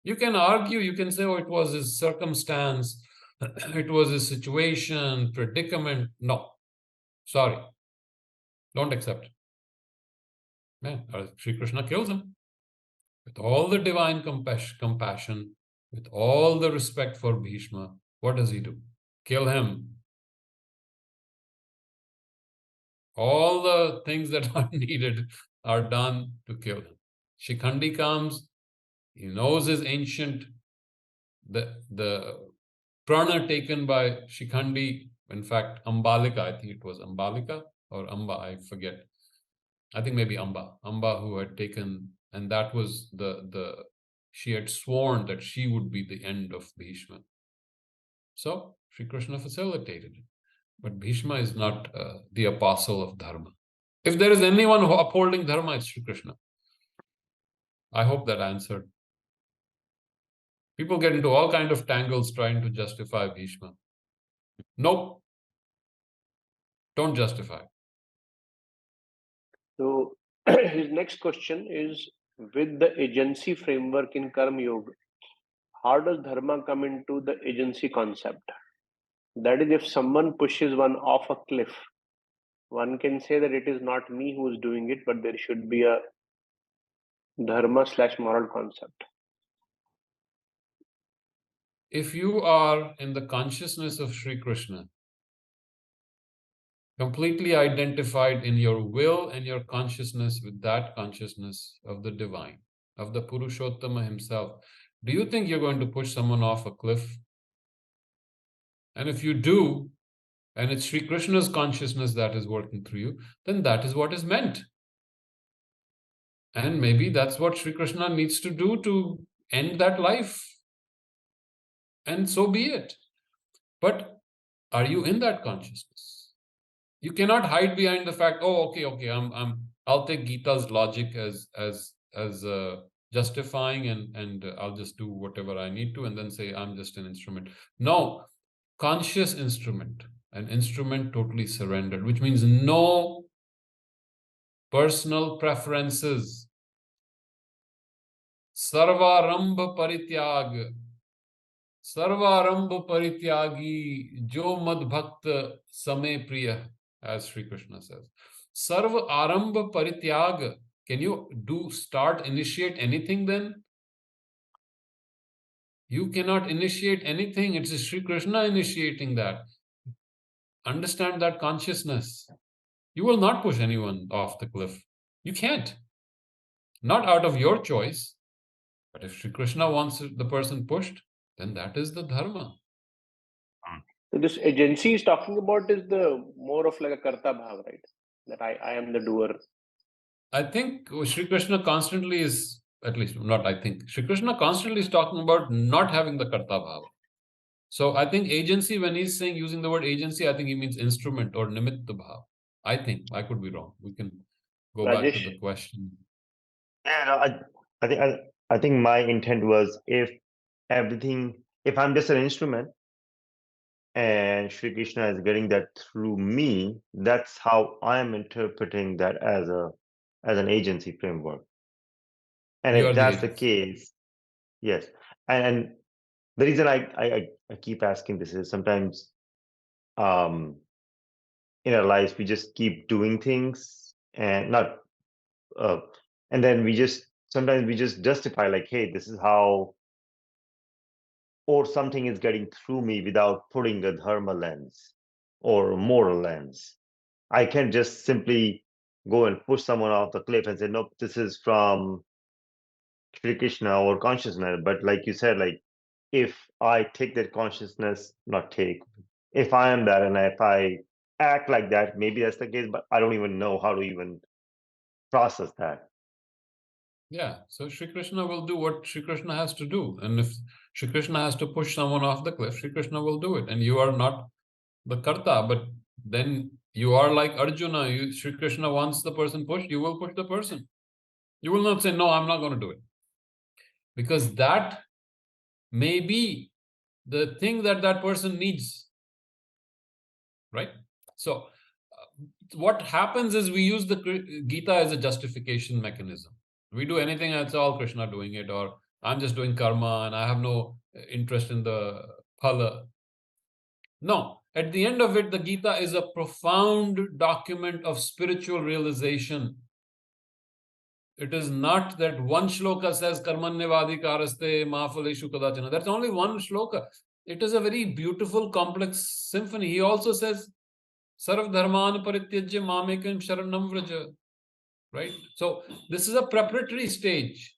You can argue, you can say, oh, it was his circumstance, it was his situation, predicament. No, sorry, don't accept it. Man, Sri Krishna kills him with all the divine compassion, with all the respect for Bhishma. What does he do? Kill him. All the things that are needed are done to kill him. Shikhandi comes, he knows his ancient, the prana taken by Shikhandi, in fact, Ambalika, I think it was Ambalika or Amba, I forget. I think maybe Amba who had taken, and that was she had sworn that she would be the end of Bhishma. So Sri Krishna facilitated it. But Bhishma is not the apostle of Dharma. If there is anyone who upholding Dharma, it's Sri Krishna. I hope that answered. People get into all kind of tangles trying to justify Bhishma. Nope. Don't justify.
So his next question is, with the agency framework in Karma Yoga, how does dharma come into the agency concept? That is, if someone pushes one off a cliff, one can say that it is not me who is doing it, but there should be a dharma/moral concept.
If you are in the consciousness of Sri Krishna, completely identified in your will and your consciousness with that consciousness of the divine, of the Purushottama himself, do you think you're going to push someone off a cliff? And if you do, and it's Sri Krishna's consciousness that is working through you, then that is what is meant. And maybe that's what Sri Krishna needs to do to end that life. And so be it. But are you in that consciousness? You cannot hide behind the fact, oh, okay, I'll take Gita's logic as justifying, and I'll just do whatever I need to, and then say I'm just an instrument. No, conscious instrument, an instrument totally surrendered, which means no personal preferences. Sarvarambha parityag. Sarvarambha parityagi jo mad bhakta same priya, as Sri Krishna says. Sarva arambha parityag. Can you initiate anything then? You cannot initiate anything. It's Sri Krishna initiating that. Understand that consciousness. You will not push anyone off the cliff. You can't. Not out of your choice. But if Sri Krishna wants the person pushed, then that is the dharma.
So this agency is talking about is the more of like a karta bhav, right? That I am the doer.
I think Sri Krishna constantly is, at least not I think, Sri Krishna constantly is talking about not having the karta bhava. So I think agency, when he's saying using the word agency, I think he means instrument or nimitta bhav. I think, I could be wrong. We can go back to
Rajesh?
the question.
Yeah, no, I think my intent was if I'm just an instrument and Sri Krishna is getting that through me, that's how I am interpreting that as an agency framework. And
You
if
are the
that's the
agency.
case, yes. And the reason I keep asking this is sometimes in our lives we just keep doing things and not and then sometimes we just justify like, hey, this is how, or something is getting through me without putting a dharma lens or a moral lens. I can't just simply go and push someone off the cliff and say, nope, this is from Sri Krishna or consciousness. But like you said, like if I take that consciousness, not take, if I am that and if I act like that, maybe that's the case, but I don't even know how to even process that.
Yeah, so Sri Krishna will do what Sri Krishna has to do. And if Sri Krishna has to push someone off the cliff, Sri Krishna will do it. And you are not the karta, but then you are like Arjuna. Sri Krishna wants the person pushed, you will push the person. You will not say, no, I'm not going to do it. Because that may be the thing that person needs, right? So what happens is we use the Gita as a justification mechanism. We do anything, it's all Krishna doing it, or I'm just doing karma and I have no interest in the phala. No, at the end of it, the Gita is a profound document of spiritual realization. It is not that one shloka says karmanyavadikaraste mafaleshu kadachana. That's only one shloka. It is a very beautiful, complex symphony. He also says, Sarv dharman parityajya mamekam sharanam vraja. Right? So this is a preparatory stage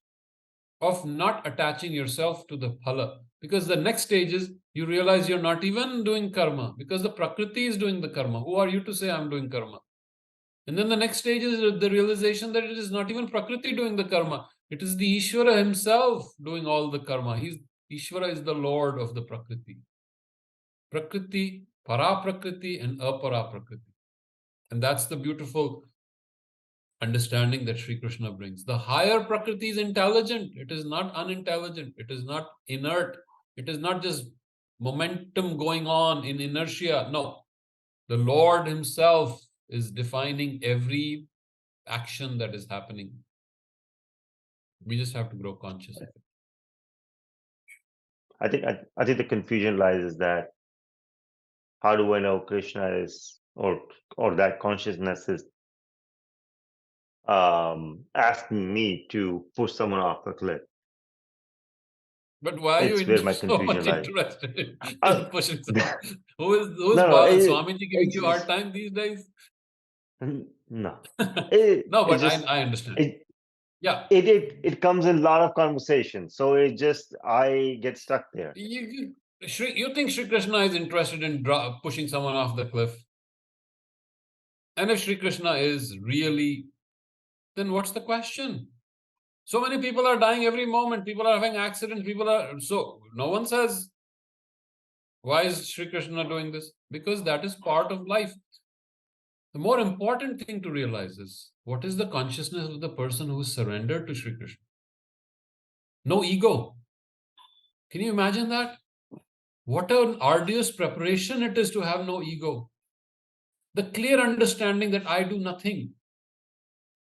of not attaching yourself to the phala. Because the next stage is you realize you're not even doing karma, because the prakriti is doing the karma. Who are you to say I'm doing karma? And then the next stage is the realization that it is not even prakriti doing the karma. It is the Ishvara himself doing all the karma. Ishvara is the lord of the prakriti. Prakriti Paraprakriti and aparaprakriti. And that's the beautiful understanding that Sri Krishna brings. The higher Prakriti is intelligent. It is not unintelligent. It is not inert. It is not just momentum going on in inertia. No, the Lord himself is defining every action that is happening. We just have to grow conscious of it.
I think the confusion lies is that how do I know Krishna is or that consciousness is asking me to push someone off the cliff?
But why are
It's
you
where my
so much
confusion lies.
interested in
Uh,
pushing someone? Who's
no,
Swamiji giving you hard time these days?
No,
No, but
it's just
I understand. Yeah.
It comes in a lot of conversations, so I get stuck there.
You think Sri Krishna is interested in pushing someone off the cliff? And if Sri Krishna is really, then what's the question? So many people are dying every moment. People are having accidents. So no one says, why is Sri Krishna doing this? Because that is part of life. The more important thing to realize is, what is the consciousness of the person who is surrendered to Sri Krishna? No ego. Can you imagine that? What an arduous preparation it is to have no ego. The clear understanding that I do nothing,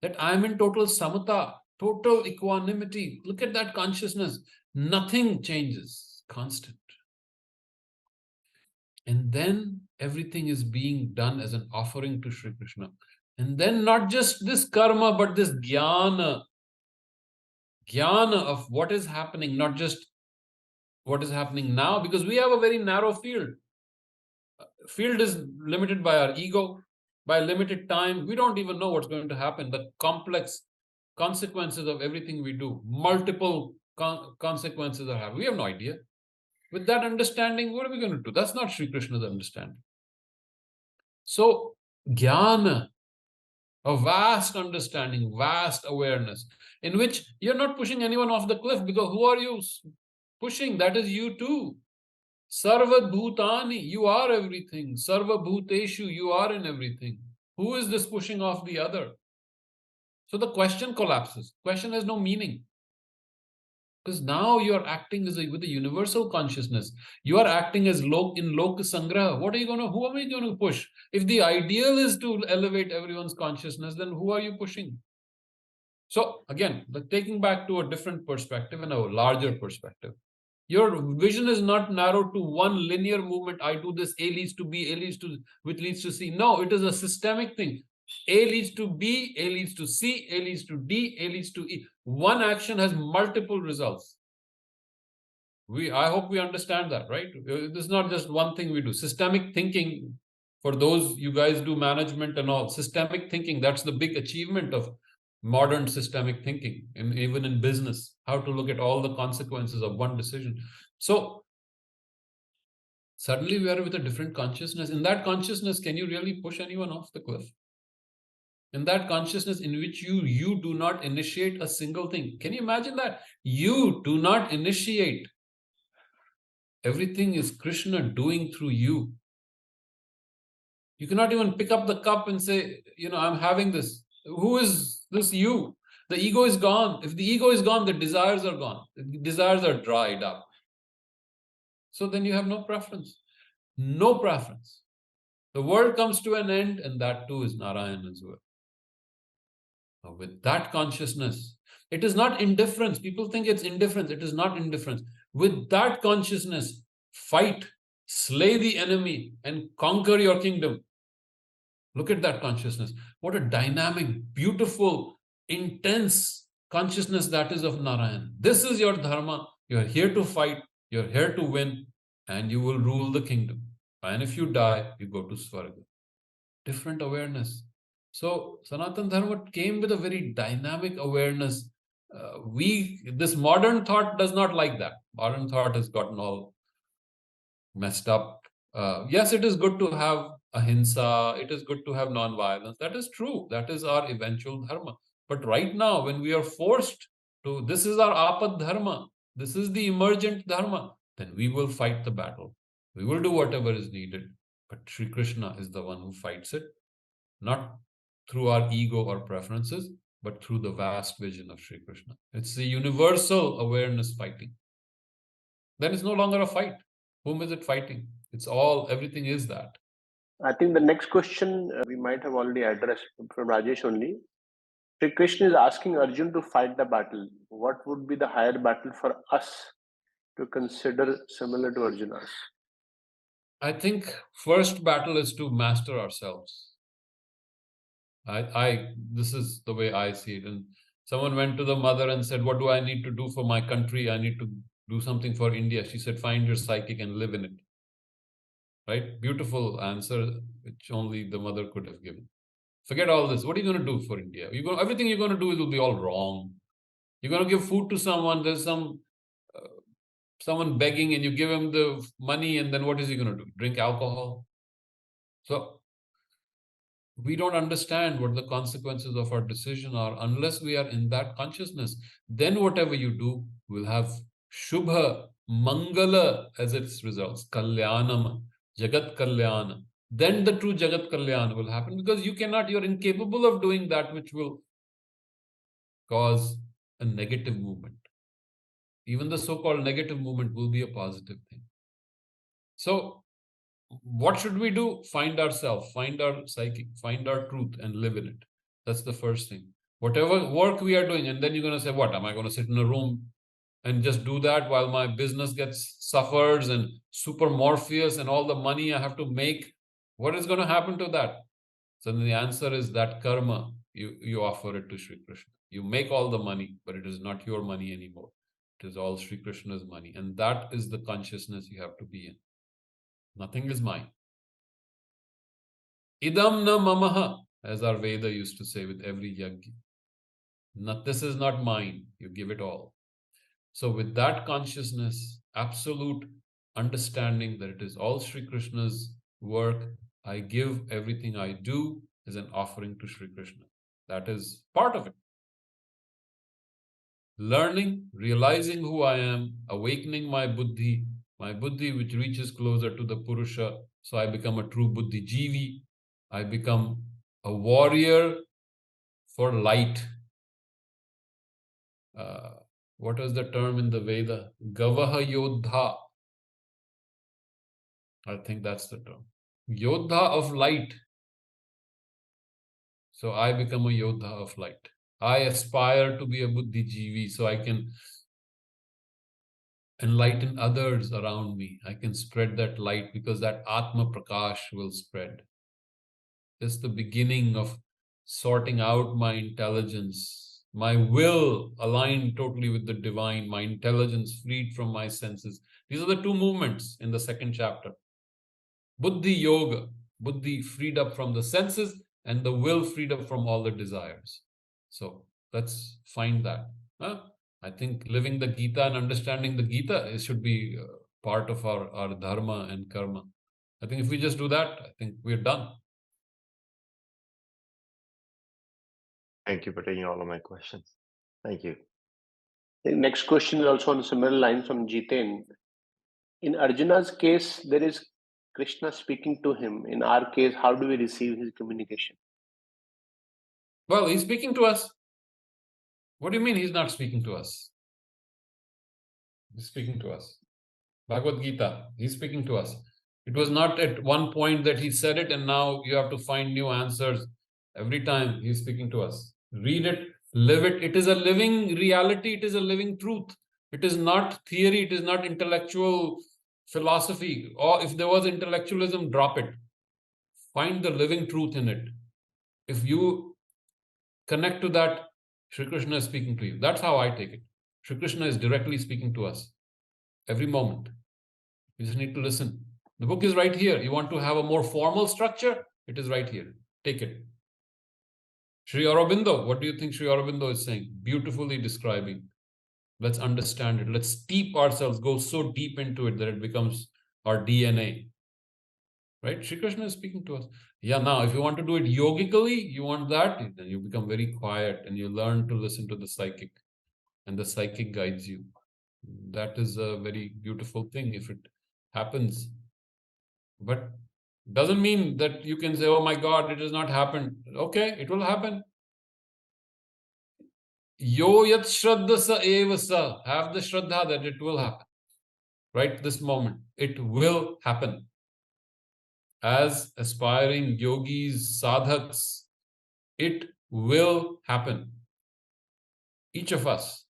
that I am in total samatha, total equanimity. Look at that consciousness. Nothing changes, constant. And then everything is being done as an offering to Sri Krishna. And then not just this karma, but this jnana of what is happening, not just what is happening now, because we have a very narrow field. Field is limited by our ego, by limited time. We don't even know what's going to happen. The complex consequences of everything we do, multiple consequences are happening. We have no idea. With that understanding, what are we going to do? That's not Sri Krishna's understanding. So, jnana, a vast understanding, vast awareness, in which you're not pushing anyone off the cliff, because who are you pushing? That is you too. Sarva bhutani, you are everything. Sarva bhuteshu, you are in everything. Who is this pushing off the other? So the question collapses. Question has no meaning. Because now you are acting with a universal consciousness. You are acting as in loka sangraha. Who am I going to push? If the ideal is to elevate everyone's consciousness, then who are you pushing? So again, taking back to a different perspective and a larger perspective. Your vision is not narrowed to one linear movement. I do this, A leads to B, A leads to, which leads to C. No, it is a systemic thing. A leads to B, A leads to C, A leads to D, A leads to E. One action has multiple results. I hope we understand that, right? This is not just one thing we do. Systemic thinking, for those you guys do management and all, systemic thinking, that's the big achievement of modern systemic thinking, and even in business, how to look at all the consequences of one decision. So suddenly we are with a different consciousness. In that consciousness, can you really push anyone off the cliff? In that consciousness in which you do not initiate a single thing. Can you imagine that? You do not initiate. Everything is Krishna doing through you. You cannot even pick up the cup and say, I'm having this. Who is this you? The ego is gone. If the ego is gone, the desires are gone. The desires are dried up. So then you have no preference. No preference. The world comes to an end, and that too is Narayan as well. Now, with that consciousness, it is not indifference. People think it's indifference. It is not indifference. With that consciousness, fight, slay the enemy, and conquer your kingdom. Look at that consciousness. What a dynamic, beautiful, intense consciousness that is of Narayan. This is your dharma. You're here to fight. You're here to win. And you will rule the kingdom. And if you die, you go to Svarga. Different awareness. So Sanatana Dharma came with a very dynamic awareness. This modern thought does not like that. Modern thought has gotten all messed up. Yes, it is good to have ahimsa. It is good to have non-violence. That is true. That is our eventual dharma. But right now, when we are forced to, this is our apad dharma. This is the emergent dharma. Then we will fight the battle. We will do whatever is needed. But Sri Krishna is the one who fights it, not through our ego or preferences, but through the vast vision of Sri Krishna. It's the universal awareness fighting. Then it's no longer a fight. Whom is it fighting? It's all, everything is that.
I think the next question we might have already addressed from Rajesh only. Sri Krishna is asking Arjun to fight the battle. What would be the higher battle for us to consider similar to Arjuna's?
I think first battle is to master ourselves. This is the way I see it. And someone went to the mother and said, what do I need to do for my country? I need to do something for India. She said, find your psychic and live in it. Right? Beautiful answer, which only the mother could have given. Forget all this. What are you going to do for India? Everything you're going to do will be all wrong. You're going to give food to someone. There's someone begging, and you give him the money, and then what is he going to do? Drink alcohol? So we don't understand what the consequences of our decision are unless we are in that consciousness. Then whatever you do will have Shubha, Mangala as its results. Kalyanam, Jagat Kalyana. Then the true Jagat Kalyana will happen, because you're incapable of doing that which will cause a negative movement. Even the so-called negative movement will be a positive thing. So what should we do? Find ourselves, find our psychic, find our truth and live in it. That's the first thing. Whatever work we are doing, and then you're going to say, what, am I going to sit in a room and just do that while my business suffers and super Morpheus and all the money I have to make? What is going to happen to that? So then the answer is that karma, you offer it to Sri Krishna. You make all the money, but it is not your money anymore. It is all Sri Krishna's money. And that is the consciousness you have to be in. Nothing is mine. Idam na mamaha, as our Veda used to say with every yajna. This is not mine. You give it all. So with that consciousness, absolute understanding that it is all Sri Krishna's work, I give everything I do as an offering to Sri Krishna. That is part of it. Learning, realizing who I am, awakening my buddhi which reaches closer to the Purusha, so I become a true buddhi jivi. I become a warrior for light. What was the term in the Veda? Gavaha Yodha. I think that's the term. Yodha of light. So I become a Yodha of light. I aspire to be a buddhi jivi, so I can enlighten others around me. I can spread that light, because that Atma Prakash will spread. It's the beginning of sorting out my intelligence, my will aligned totally with the divine, my intelligence freed from my senses. These are the two movements in the second chapter. Buddhi Yoga, buddhi freed up from the senses, and the will freed up from all the desires. So let's find that. I think living the Gita and understanding the Gita should be part of our dharma and karma. I think if we just do that, I think we're done.
Thank you for taking all of my questions. Thank you.
The next question is also on similar lines from Jiten. In Arjuna's case, there is Krishna speaking to him. In our case, how do we receive his communication?
Well, he's speaking to us. What do you mean he's not speaking to us? He's speaking to us. Bhagavad Gita, he's speaking to us. It was not at one point that he said it and now you have to find new answers. Every time he's speaking to us. Read it, live it. It is a living reality. It is a living truth. It is not theory. It is not intellectual philosophy. Or if there was intellectualism, drop it. Find the living truth in it. If you connect to that, Sri Krishna is speaking to you. That's how I take it. Sri Krishna is directly speaking to us every moment. You just need to listen. The book is right here. You want to have a more formal structure? It is right here. Take it. Sri Aurobindo, what do you think Sri Aurobindo is saying? Beautifully describing. Let's understand it. Let's steep ourselves, go so deep into it that it becomes our DNA. Right? Sri Krishna is speaking to us. Yeah, now if you want to do it yogically, you want that, then you become very quiet and you learn to listen to the psychic, and the psychic guides you. That is a very beautiful thing if it happens. But Doesn't mean that you can say, oh my God, it has not happened. Okay, it will happen. Yo yat shraddha sa eva sa. Have the shraddha that it will happen. Right this moment. It will happen. As aspiring yogis, sadhaks, it will happen. Each of us,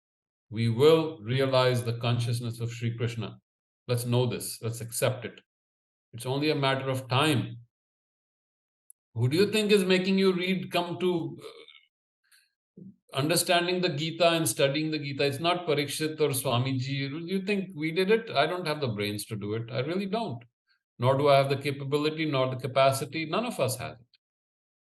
we will realize the consciousness of Sri Krishna. Let's know this. Let's accept it. It's only a matter of time. Who do you think is making you come to understanding the Gita and studying the Gita? It's not Pariksith or Swamiji. You think we did it? I don't have the brains to do it. I really don't. Nor do I have the capability, nor the capacity. None of us has it.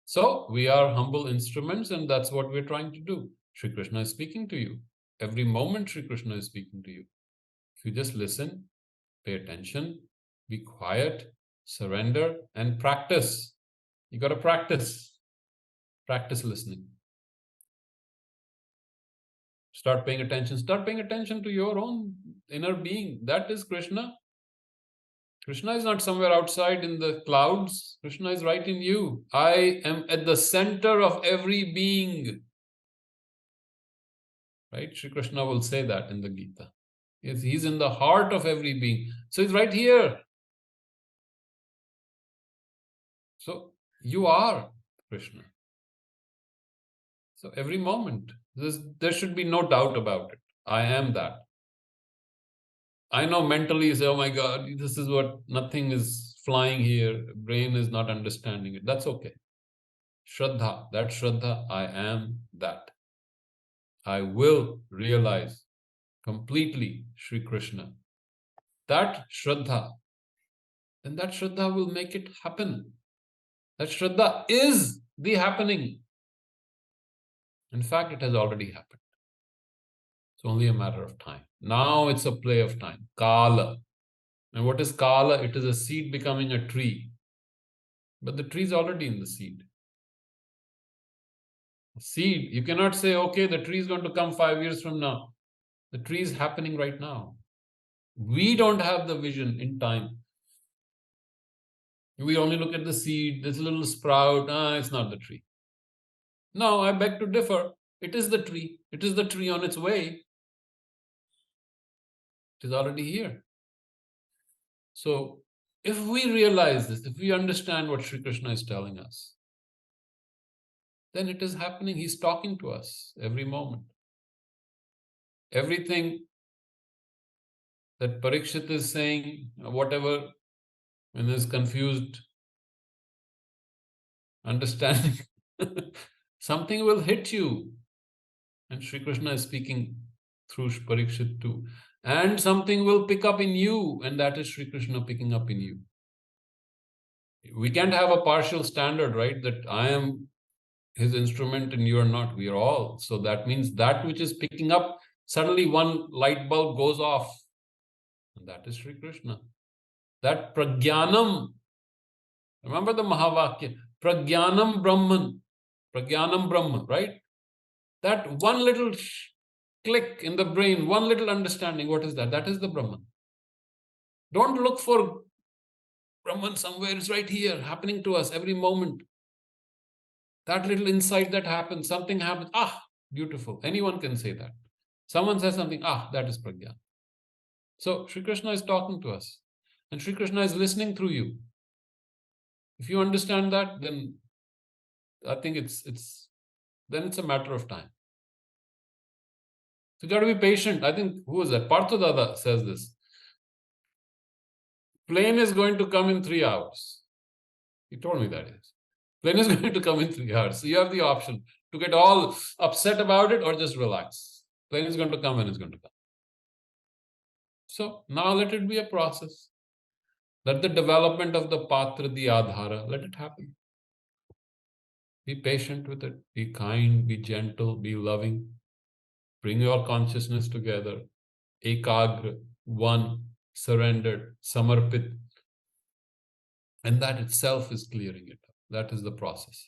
So we are humble instruments, and that's what we're trying to do. Sri Krishna is speaking to you. Every moment Sri Krishna is speaking to you. If you just listen, pay attention, be quiet, surrender, and practice. You got to practice. Practice listening. Start paying attention. Start paying attention to your own inner being. That is Krishna. Krishna is not somewhere outside in the clouds. Krishna is right in you. I am at the center of every being. Right? Shri Krishna will say that in the Gita. He's in the heart of every being. So he's right here. So you are Krishna. So every moment, there should be no doubt about it. I am that. I know mentally you say, oh my God, this is what, nothing is flying here. Brain is not understanding it. That's okay. Shraddha, that Shraddha, I am that. I will realize completely Sri Krishna. That Shraddha, then that Shraddha will make it happen. That Shraddha is the happening. In fact, it has already happened. It's only a matter of time. Now it's a play of time. Kala. And what is Kala? It is a seed becoming a tree. But the tree is already in the seed. Seed, you cannot say, okay, the tree is going to come 5 years from now. The tree is happening right now. We don't have the vision in time. We only look at the seed, this little sprout, it's not the tree. No, I beg to differ. It is the tree. It is the tree on its way. It is already here. So if we realize this, if we understand what Sri Krishna is telling us, then it is happening. He's talking to us every moment. Everything that Pariksith is saying, whatever, when there's confused understanding, something will hit you. And Sri Krishna is speaking through Pariksith too. And something will pick up in you, and that is Sri Krishna picking up in you. We can't have a partial standard, right? That I am his instrument and you are not. We are all. So that means that which is picking up, suddenly one light bulb goes off. And that is Sri Krishna. That pragyanam, remember the Mahavakya, pragyanam Brahman, pragyanam Brahman, right? That one little click in the brain, one little understanding, what is that? That is the Brahman. Don't look for Brahman somewhere, it's right here, happening to us every moment. That little insight that happens, something happens, beautiful. Anyone can say that. Someone says something, that is pragyan. So Sri Krishna is talking to us, and Sri Krishna is listening through you. If you understand that, then I think it's a matter of time. So you got to be patient. I think, who is that? Partha Dada says this. Plane is going to come in 3 hours. He told me that is. Plane is going to come in 3 hours. So you have the option to get all upset about it or just relax. Plane is going to come when it's going to come. So now let it be a process. Let the development of the patra, the adhara, let it happen. Be patient with it. Be kind, be gentle, be loving. Bring your consciousness together. Ekagra, one, surrendered, samarpit. And that itself is clearing it up. That is the process.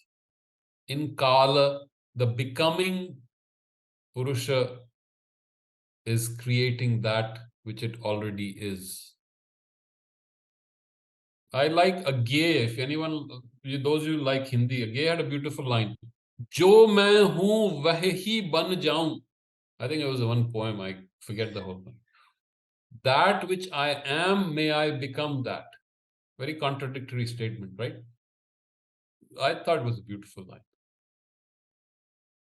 In Kala, the becoming Purusha is creating that which it already is. I like a gay, if anyone, those who like Hindi, a gay had a beautiful line. Jo main hoon wahi ban jaun. I think it was one poem, I forget the whole thing. That which I am, may I become that. Very contradictory statement, right? I thought it was a beautiful line.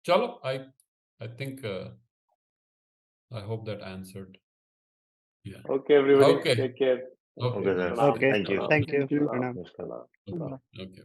Chalo, I think I hope that answered. Yeah.
Okay, everybody.
Okay.
Take care.
Okay.
Okay, sir.
Nice.
Pranam.
Thank you.
Pranam.
Thank you.
Pranam.
Pranam.
Pranam.
Okay. Okay.